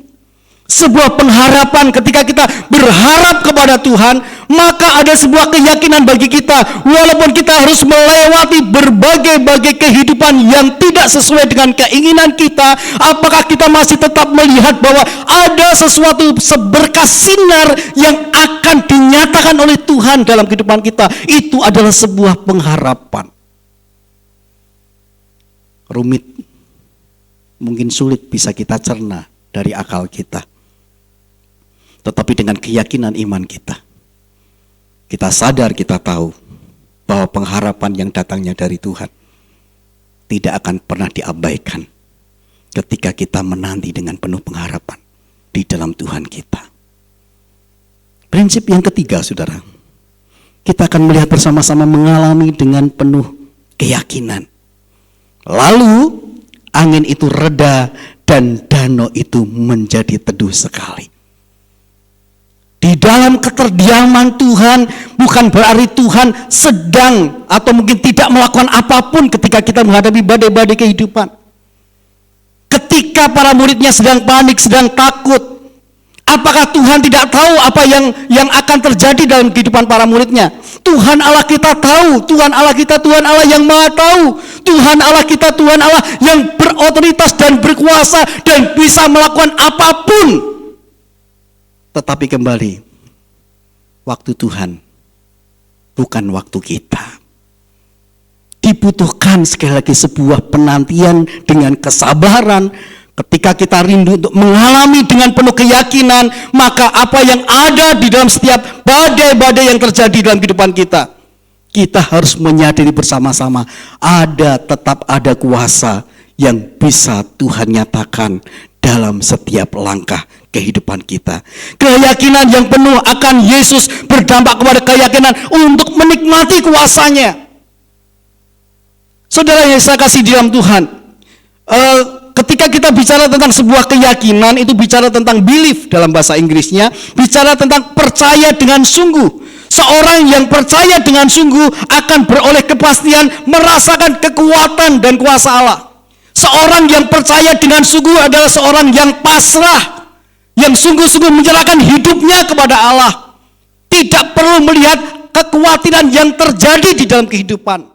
Sebuah pengharapan ketika kita berharap kepada Tuhan, maka ada sebuah keyakinan bagi kita. Walaupun kita harus melewati berbagai-bagai kehidupan yang tidak sesuai dengan keinginan kita, apakah kita masih tetap melihat bahwa ada sesuatu seberkas sinar yang akan dinyatakan oleh Tuhan dalam kehidupan kita. Itu adalah sebuah pengharapan. Rumit, mungkin sulit bisa kita cerna dari akal kita. Tetapi dengan keyakinan iman kita sadar, kita tahu bahwa pengharapan yang datangnya dari Tuhan tidak akan pernah diabaikan ketika kita menanti dengan penuh pengharapan di dalam Tuhan kita. Prinsip yang ketiga, saudara, kita akan melihat bersama-sama mengalami dengan penuh keyakinan. Lalu angin itu reda dan danau itu menjadi teduh sekali. Di dalam keterdiaman Tuhan bukan berarti Tuhan sedang atau mungkin tidak melakukan apapun ketika kita menghadapi badai-badai kehidupan. Ketika para muridnya sedang panik, sedang takut, apakah Tuhan tidak tahu apa yang akan terjadi dalam kehidupan para muridnya? Tuhan Allah kita tahu, Tuhan Allah kita Tuhan Allah yang Maha tahu. Tuhan Allah kita Tuhan Allah yang berotoritas dan berkuasa dan bisa melakukan apapun. Tetapi kembali, waktu Tuhan bukan waktu kita. Dibutuhkan sekali lagi sebuah penantian dengan kesabaran. Ketika kita rindu untuk mengalami dengan penuh keyakinan, maka apa yang ada di dalam setiap badai-badai yang terjadi dalam kehidupan kita, kita harus menyadari bersama-sama tetap ada kuasa yang bisa Tuhan nyatakan dalam setiap langkah kehidupan kita. Keyakinan yang penuh akan Yesus berdampak kepada keyakinan untuk menikmati kuasanya. Saudara yang saya kasih di dalam Tuhan, ketika kita bicara tentang sebuah keyakinan, itu bicara tentang belief dalam bahasa Inggrisnya, bicara tentang percaya dengan sungguh. Seorang yang percaya dengan sungguh akan beroleh kepastian merasakan kekuatan dan kuasa Allah. Seorang yang percaya dengan sungguh adalah seorang yang pasrah, yang sungguh-sungguh menyerahkan hidupnya kepada Allah. Tidak perlu melihat kekhawatiran yang terjadi di dalam kehidupan,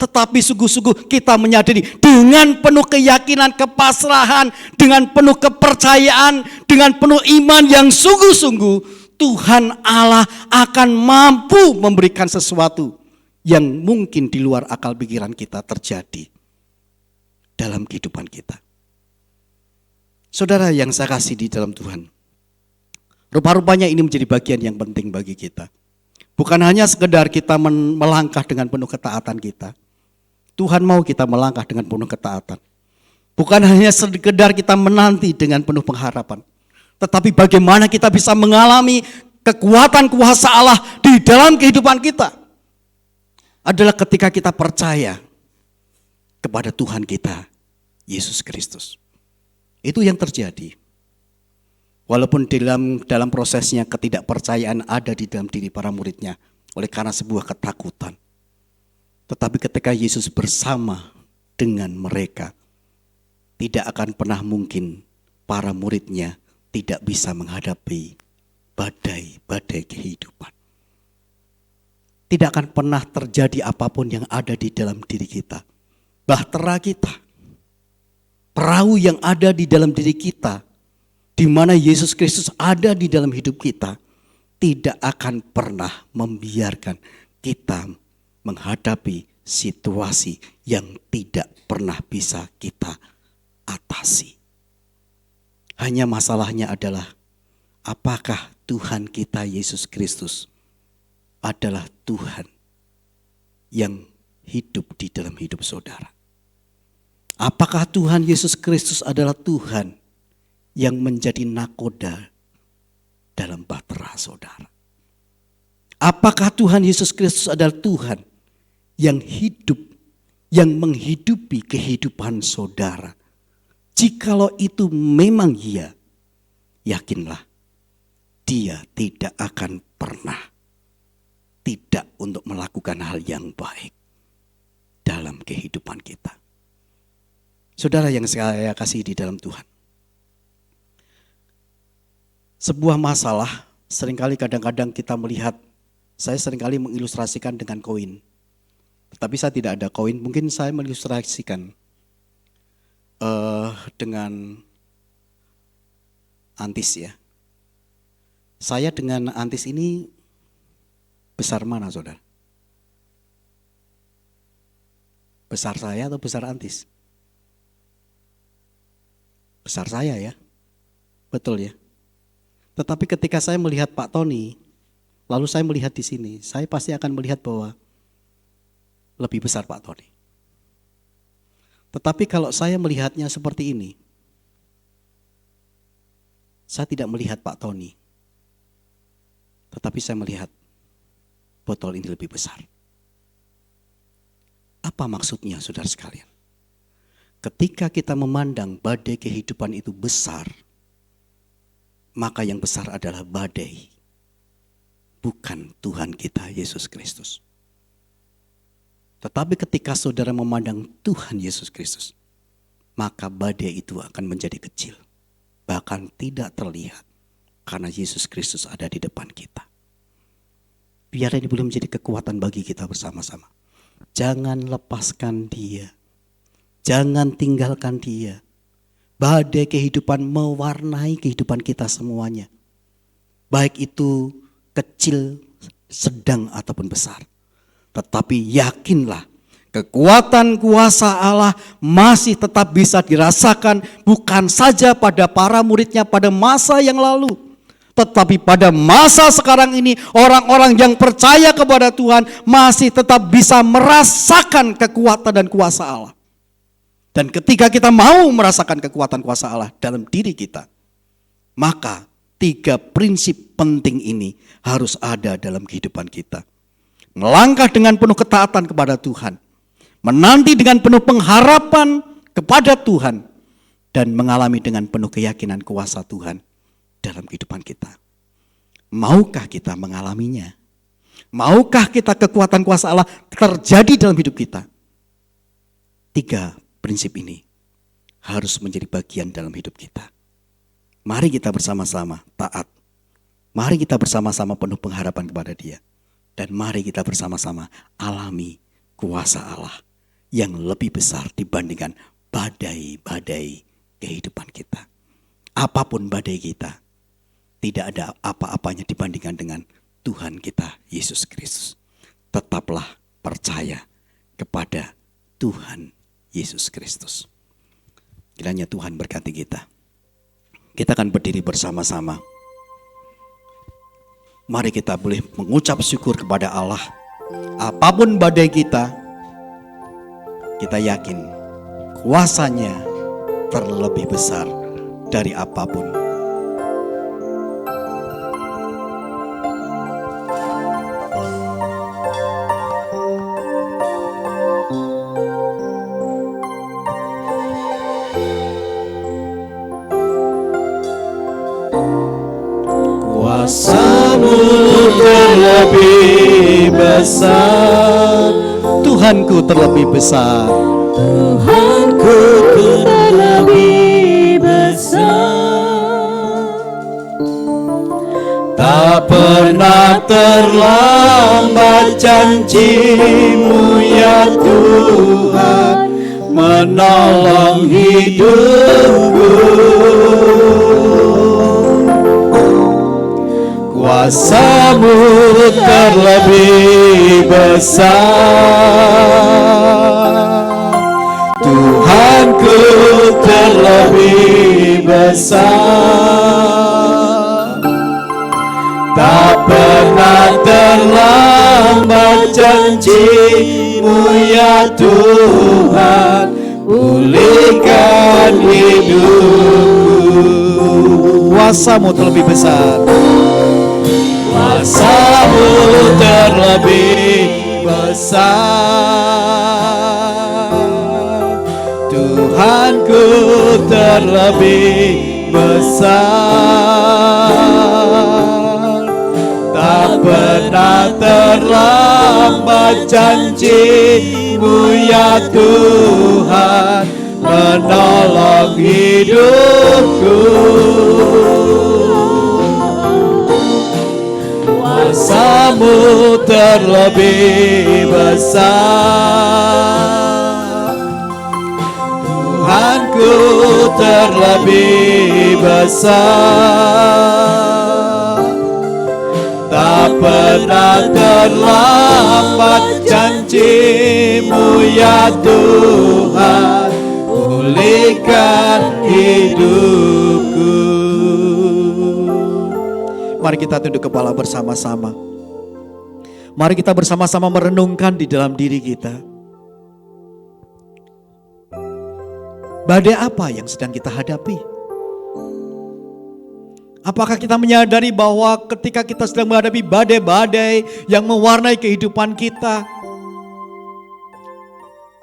tetapi sungguh-sungguh kita menyadari dengan penuh keyakinan, kepasrahan, dengan penuh kepercayaan, dengan penuh iman yang sungguh-sungguh, Tuhan Allah akan mampu memberikan sesuatu yang mungkin di luar akal pikiran kita terjadi dalam kehidupan kita. Saudara yang saya kasih di dalam Tuhan, rupa-rupanya ini menjadi bagian yang penting bagi kita. Bukan hanya sekedar kita melangkah dengan penuh ketaatan kita. Tuhan mau kita melangkah dengan penuh ketaatan. Bukan hanya sekedar kita menanti dengan penuh pengharapan, tetapi bagaimana kita bisa mengalami kekuatan kuasa Allah di dalam kehidupan kita adalah ketika kita percaya kepada Tuhan kita, Yesus Kristus. Itu yang terjadi. Walaupun dalam prosesnya ketidakpercayaan ada di dalam diri para muridnya oleh karena sebuah ketakutan. Tetapi ketika Yesus bersama dengan mereka, tidak akan pernah mungkin para muridnya tidak bisa menghadapi badai-badai kehidupan. Tidak akan pernah terjadi apapun yang ada di dalam diri kita. Bahtera kita, perahu yang ada di dalam diri kita, di mana Yesus Kristus ada di dalam hidup kita, tidak akan pernah membiarkan kita menghadapi situasi yang tidak pernah bisa kita atasi. Hanya masalahnya adalah apakah Tuhan kita Yesus Kristus adalah Tuhan yang hidup di dalam hidup saudara? Apakah Tuhan Yesus Kristus adalah Tuhan yang menjadi nakoda dalam bahtera saudara? Apakah Tuhan Yesus Kristus adalah Tuhan yang hidup, yang menghidupi kehidupan saudara? Jikalau itu memang iya, yakinlah dia tidak akan pernah tidak untuk melakukan hal yang baik dalam kehidupan kita. Saudara yang saya kasih di dalam Tuhan, sebuah masalah seringkali kadang-kadang kita melihat, saya seringkali mengilustrasikan dengan koin. Tetapi saya tidak ada koin, mungkin saya mengilustrasikan dengan antis ya. Saya dengan antis ini besar mana saudara? Besar saya atau besar antis? Besar saya ya, betul ya. Tetapi ketika saya melihat Pak Tony, lalu saya melihat di sini, saya pasti akan melihat bahwa lebih besar Pak Tony. Tetapi kalau saya melihatnya seperti ini, saya tidak melihat Pak Tony, tetapi saya melihat botol ini lebih besar. Apa maksudnya saudara sekalian? Ketika kita memandang badai kehidupan itu besar, maka yang besar adalah badai, bukan Tuhan kita Yesus Kristus. Tetapi ketika saudara memandang Tuhan Yesus Kristus, maka badai itu akan menjadi kecil, bahkan tidak terlihat, karena Yesus Kristus ada di depan kita. Biar ini boleh menjadi kekuatan bagi kita bersama-sama. Jangan lepaskan dia, jangan tinggalkan dia. Badai kehidupan mewarnai kehidupan kita semuanya, baik itu kecil, sedang ataupun besar. Tetapi yakinlah, kekuatan kuasa Allah masih tetap bisa dirasakan, bukan saja pada para muridnya pada masa yang lalu, tetapi pada masa sekarang ini orang-orang yang percaya kepada Tuhan masih tetap bisa merasakan kekuatan dan kuasa Allah. Dan ketika kita mau merasakan kekuatan kuasa Allah dalam diri kita, maka 3 prinsip penting ini harus ada dalam kehidupan kita. Melangkah dengan penuh ketaatan kepada Tuhan, menanti dengan penuh pengharapan kepada Tuhan, dan mengalami dengan penuh keyakinan kuasa Tuhan dalam kehidupan kita. Maukah kita mengalaminya? Maukah kita kekuatan kuasa Allah terjadi dalam hidup kita? 3 prinsip ini harus menjadi bagian dalam hidup kita. Mari kita bersama-sama taat. Mari kita bersama-sama penuh pengharapan kepada Dia. Dan mari kita bersama-sama alami kuasa Allah yang lebih besar dibandingkan badai-badai kehidupan kita. Apapun badai kita, tidak ada apa-apanya dibandingkan dengan Tuhan kita Yesus Kristus. Tetaplah percaya kepada Tuhan Yesus Kristus. Kiranya Tuhan berkati kita. Kita akan berdiri bersama-sama. Mari kita boleh mengucap syukur kepada Allah. Apapun badai kita yakin kuasanya terlebih besar dari apapun. Kuasa-Mu terlebih besar, Tuhanku terlebih besar. Tuhanku terlebih besar. Tak pernah terlambat janji-Mu ya Tuhan, menolong hidupku. Kuasa-Mu terlebih besar, Tuhanku terlebih besar. Tak pernah terlambat janji-Mu ya Tuhan, pulihkan hidupku. Kuasa-Mu terlebih besar. Kuasa Kuasamu terlebih besar, Tuhanku terlebih besar. Tak pernah terlambat janji-Mu ya Tuhan menolong hidupku. Kuasa-Mu terlebih besar, Tuhanku terlebih besar. Tak pernah terlambat janji-Mu ya Tuhan, pulihkan hidupku. Mari kita tunduk kepala bersama-sama. Mari kita bersama-sama merenungkan di dalam diri kita. Badai apa yang sedang kita hadapi? Apakah kita menyadari bahwa ketika kita sedang menghadapi badai-badai yang mewarnai kehidupan kita,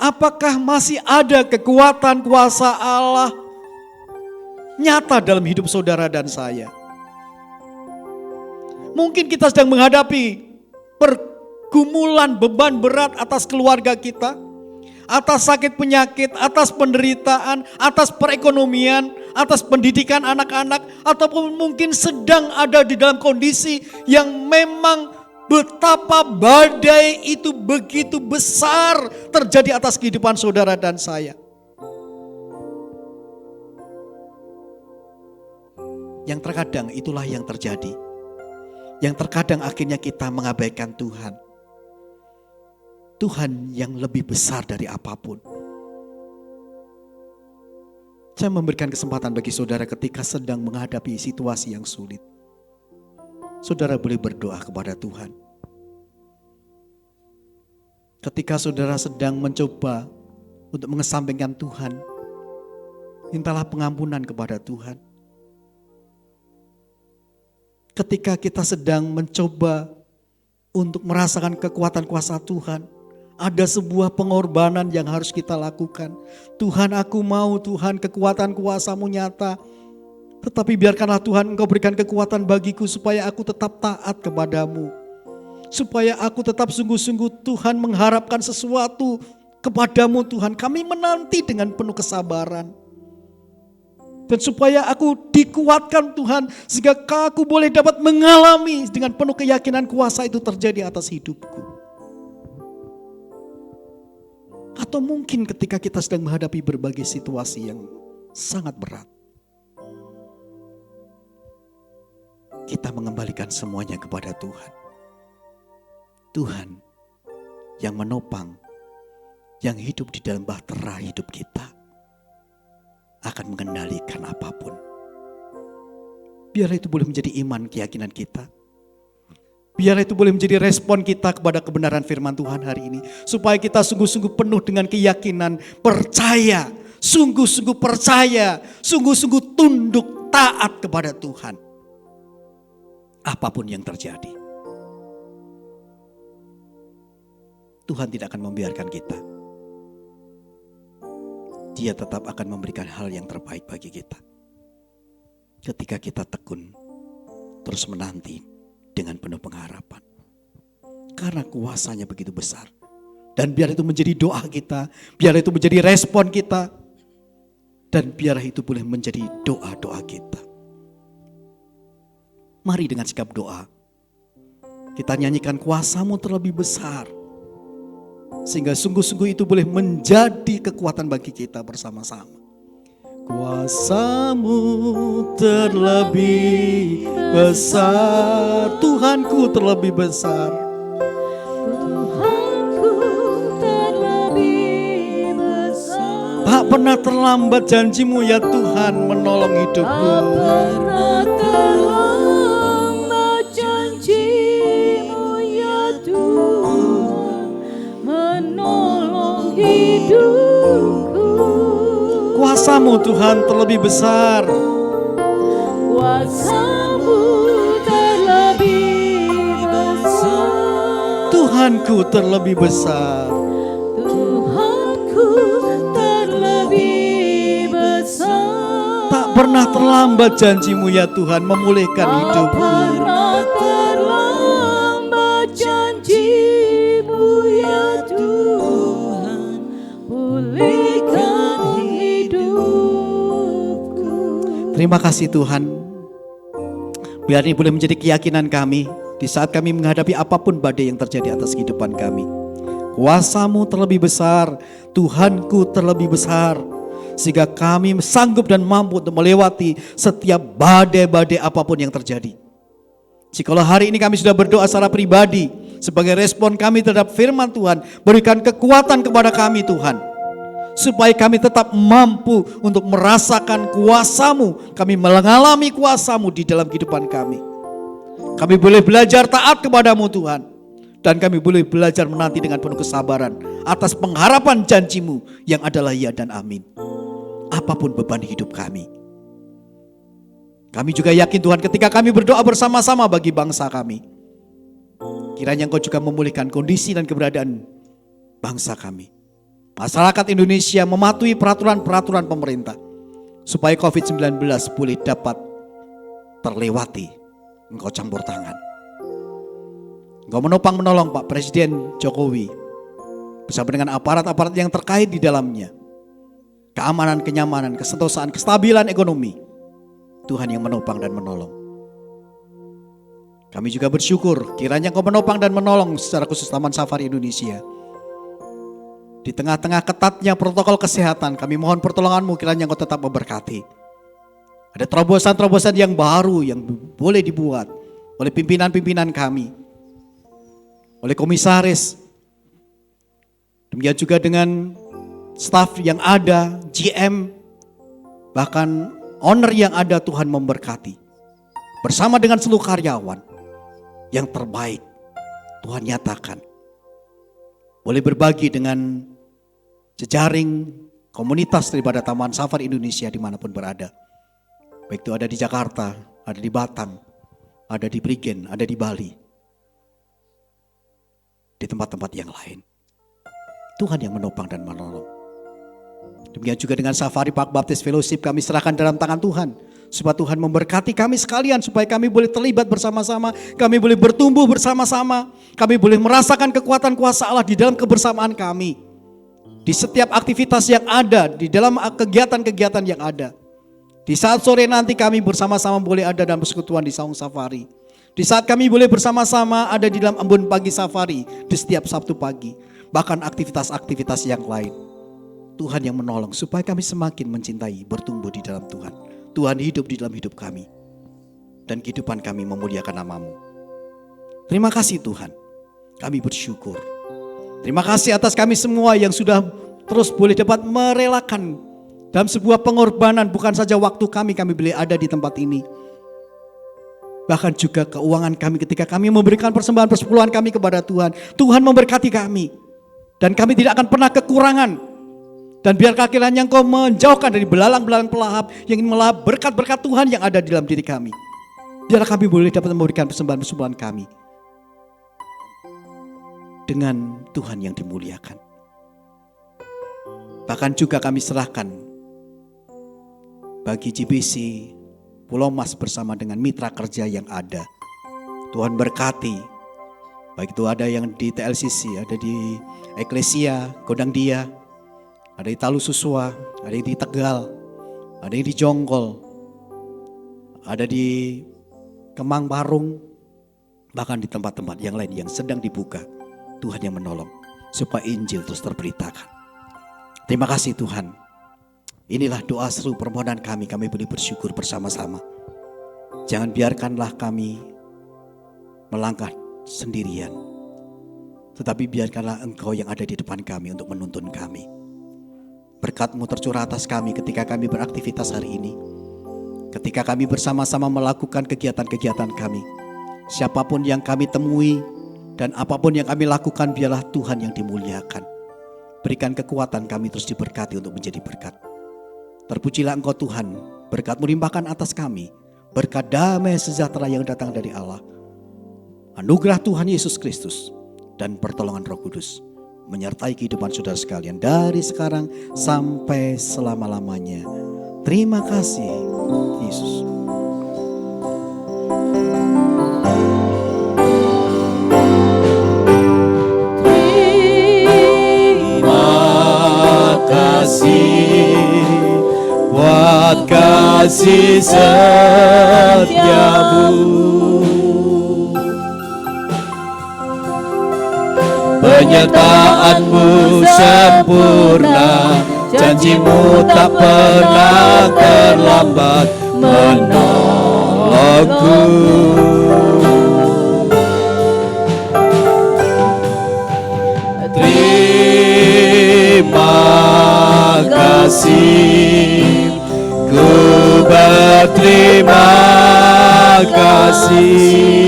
apakah masih ada kekuatan kuasa Allah nyata dalam hidup saudara dan saya? Mungkin kita sedang menghadapi pergumulan beban berat atas keluarga kita, atas sakit penyakit, atas penderitaan, atas perekonomian, atas pendidikan anak-anak, ataupun mungkin sedang ada di dalam kondisi yang memang betapa badai itu begitu besar terjadi atas kehidupan saudara dan saya. Yang terkadang itulah yang terjadi. Yang terkadang akhirnya kita mengabaikan Tuhan. Tuhan yang lebih besar dari apapun. Saya memberikan kesempatan bagi saudara ketika sedang menghadapi situasi yang sulit. Saudara boleh berdoa kepada Tuhan. Ketika saudara sedang mencoba untuk mengesampingkan Tuhan, mintalah pengampunan kepada Tuhan. Ketika kita sedang mencoba untuk merasakan kekuatan kuasa Tuhan, ada sebuah pengorbanan yang harus kita lakukan. Tuhan, aku mau Tuhan kekuatan kuasa-Mu nyata. Tetapi biarkanlah Tuhan Engkau berikan kekuatan bagiku supaya aku tetap taat kepadamu. Supaya aku tetap sungguh-sungguh Tuhan mengharapkan sesuatu kepadamu Tuhan. Kami menanti dengan penuh kesabaran. Dan supaya aku dikuatkan Tuhan, sehingga aku boleh dapat mengalami dengan penuh keyakinan kuasa itu terjadi atas hidupku. Atau mungkin ketika kita sedang menghadapi berbagai situasi yang sangat berat, kita mengembalikan semuanya kepada Tuhan. Tuhan yang menopang, yang hidup di dalam bahtera hidup kita, akan mengendalikan apapun. Biar itu boleh menjadi iman keyakinan kita. Biar itu boleh menjadi respon kita kepada kebenaran firman Tuhan hari ini. Supaya kita sungguh-sungguh penuh dengan keyakinan, percaya, sungguh-sungguh percaya, sungguh-sungguh tunduk taat kepada Tuhan. Apapun yang terjadi. Tuhan tidak akan membiarkan kita. Dia tetap akan memberikan hal yang terbaik bagi kita. Ketika kita tekun, terus menanti dengan penuh pengharapan. Karena kuasanya begitu besar. Dan biar itu menjadi doa kita, biar itu menjadi respon kita. Dan biar itu boleh menjadi doa-doa kita. Mari dengan sikap doa, kita nyanyikan kuasa-Mu terlebih besar. Sehingga sungguh-sungguh itu boleh menjadi kekuatan bagi kita bersama-sama. Kuasa-Mu terlebih besar, Tuhanku terlebih besar. Tuhanku terlebih besar. Tak pernah terlambat janji-Mu ya Tuhan menolong hidupku. Tak pernah terlambat janji-Mu ya Tuhan menolong hidupku. Kuasa-Mu Tuhan terlebih besar. Kuasa-Mu terlebih besar. Tuhanku terlebih besar. Tuhanku terlebih besar. Tak pernah terlambat janjimu ya Tuhan memulihkan Tak hidupku. pernah terlambat janjimu ya Tuhan, pulihkan hidupku. Terima kasih Tuhan. Biar ini boleh menjadi keyakinan kami di saat kami menghadapi apapun badai yang terjadi atas kehidupan kami. Kuasa-Mu terlebih besar, Tuhanku terlebih besar, sehingga kami sanggup dan mampu untuk melewati setiap badai-badai apapun yang terjadi. Jikalau hari ini kami sudah berdoa secara pribadi sebagai respon kami terhadap firman Tuhan, berikan kekuatan kepada kami Tuhan, supaya kami tetap mampu untuk merasakan kuasa-Mu, kami mengalami kuasa-Mu di dalam kehidupan kami. Kami boleh belajar taat kepadamu Tuhan, dan kami boleh belajar menanti dengan penuh kesabaran atas pengharapan janji-Mu yang adalah ya dan amin. Apapun beban hidup kami. Kami juga yakin Tuhan ketika kami berdoa bersama-sama bagi bangsa kami, kiranya Engkau juga memulihkan kondisi dan keberadaan bangsa kami. Masyarakat Indonesia mematuhi peraturan-peraturan pemerintah supaya COVID-19 boleh dapat terlewati. Engkau campur tangan. Engkau menopang menolong Pak Presiden Jokowi bersama dengan aparat-aparat yang terkait di dalamnya. Keamanan, kenyamanan, kesentosaan, kestabilan ekonomi. Tuhan yang menopang dan menolong. Kami juga bersyukur kiranya Engkau menopang dan menolong secara khusus Taman Safari Indonesia. Di tengah-tengah ketatnya protokol kesehatan, kami mohon pertolongan-Mu kiranya Engkau tetap memberkati. Ada terobosan-terobosan yang baru yang boleh dibuat oleh pimpinan-pimpinan kami, oleh komisaris, demikian juga dengan staf yang ada, GM, bahkan owner yang ada. Tuhan memberkati bersama dengan seluruh karyawan yang terbaik. Tuhan nyatakan boleh berbagi dengan jejaring komunitas daripada Taman Safari Indonesia dimanapun berada. Baik itu ada di Jakarta, ada di Batam, ada di Prigen, ada di Bali, di tempat-tempat yang lain. Tuhan yang menopang dan menolong. Demikian juga dengan Safari Park Baptist Fellowship, kami serahkan dalam tangan Tuhan, supaya Tuhan memberkati kami sekalian, supaya kami boleh terlibat bersama-sama, kami boleh bertumbuh bersama-sama, kami boleh merasakan kekuatan kuasa Allah di dalam kebersamaan kami, di setiap aktivitas yang ada, di dalam kegiatan-kegiatan yang ada. Di saat sore nanti kami bersama-sama boleh ada dalam persekutuan di Saung Safari. Di saat kami boleh bersama-sama ada di dalam embun pagi safari di setiap Sabtu pagi. Bahkan aktivitas-aktivitas yang lain. Tuhan yang menolong supaya kami semakin mencintai, bertumbuh di dalam Tuhan. Tuhan hidup di dalam hidup kami. Dan kehidupan kami memuliakan nama-Mu. Terima kasih Tuhan. Kami bersyukur. Terima kasih atas kami semua yang sudah terus boleh dapat merelakan dalam sebuah pengorbanan, bukan saja waktu kami boleh ada di tempat ini. Bahkan juga keuangan kami ketika kami memberikan persembahan persepuluhan kami kepada Tuhan. Tuhan memberkati kami. Dan kami tidak akan pernah kekurangan. Dan biarkah kiranya Engkau menjauhkan dari belalang-belalang pelahap yang ingin melahap berkat-berkat Tuhan yang ada di dalam diri kami. Biarlah kami boleh dapat memberikan persembahan persepuluhan kami dengan Tuhan yang dimuliakan. Bahkan juga kami serahkan bagi GBC Pulau Mas bersama dengan mitra kerja yang ada. Tuhan berkati. Baik itu ada yang di TLCC, ada di Eklesia, Godang Dia, ada di Talu Susua, ada yang di Tegal, ada yang di Jonggol, ada di Kemang Parung, bahkan di tempat-tempat yang lain yang sedang dibuka. Tuhan yang menolong supaya Injil terus terberitakan. Terima kasih Tuhan. Inilah doa seru permohonan kami boleh bersyukur bersama-sama. Jangan biarkanlah kami melangkah sendirian, tetapi biarkanlah Engkau yang ada di depan kami untuk menuntun kami. Berkat-Mu tercurah atas kami ketika kami beraktivitas hari ini, ketika kami bersama-sama melakukan kegiatan-kegiatan kami. Siapapun yang kami temui dan apapun yang kami lakukan, biarlah Tuhan yang dimuliakan. Berikan kekuatan kami terus diberkati untuk menjadi berkat. Terpujilah Engkau Tuhan, berkat-Mu limpahkan atas kami, berkat damai sejahtera yang datang dari Allah. Anugerah Tuhan Yesus Kristus, dan pertolongan Roh Kudus menyertai kehidupan saudara sekalian dari sekarang sampai selama-lamanya. Terima kasih Yesus. Terima Kasih buat kasih setiamu, penyertaanmu sempurna, janjimu tak pernah terlambat menolongku. Terima kasih, ku berterima kasih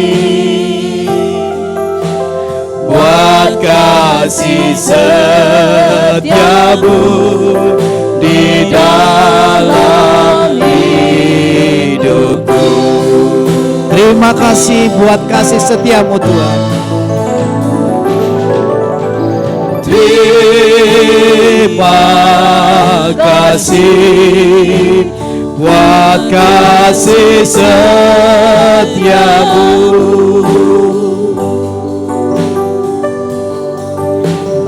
buat kasih setiamu di dalam hidupku. Terima kasih buat kasih setiamu Tuhan. Terima kasih buat kasih setiamu,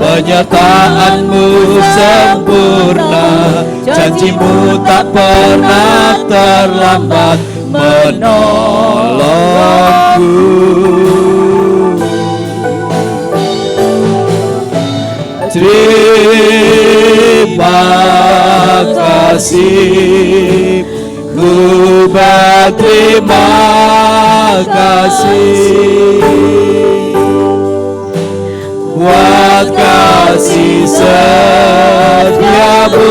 penyertaanmu sempurna, janjimu tak pernah terlambat menolongku. Terima kasih, ku berterima kasih buat kasih setiamu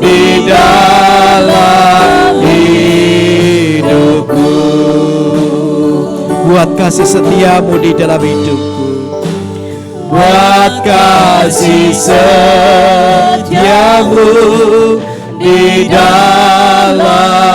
di dalam hidupku. Buat kasih setiamu di dalam hidupku, buat kasih setiamu di dalam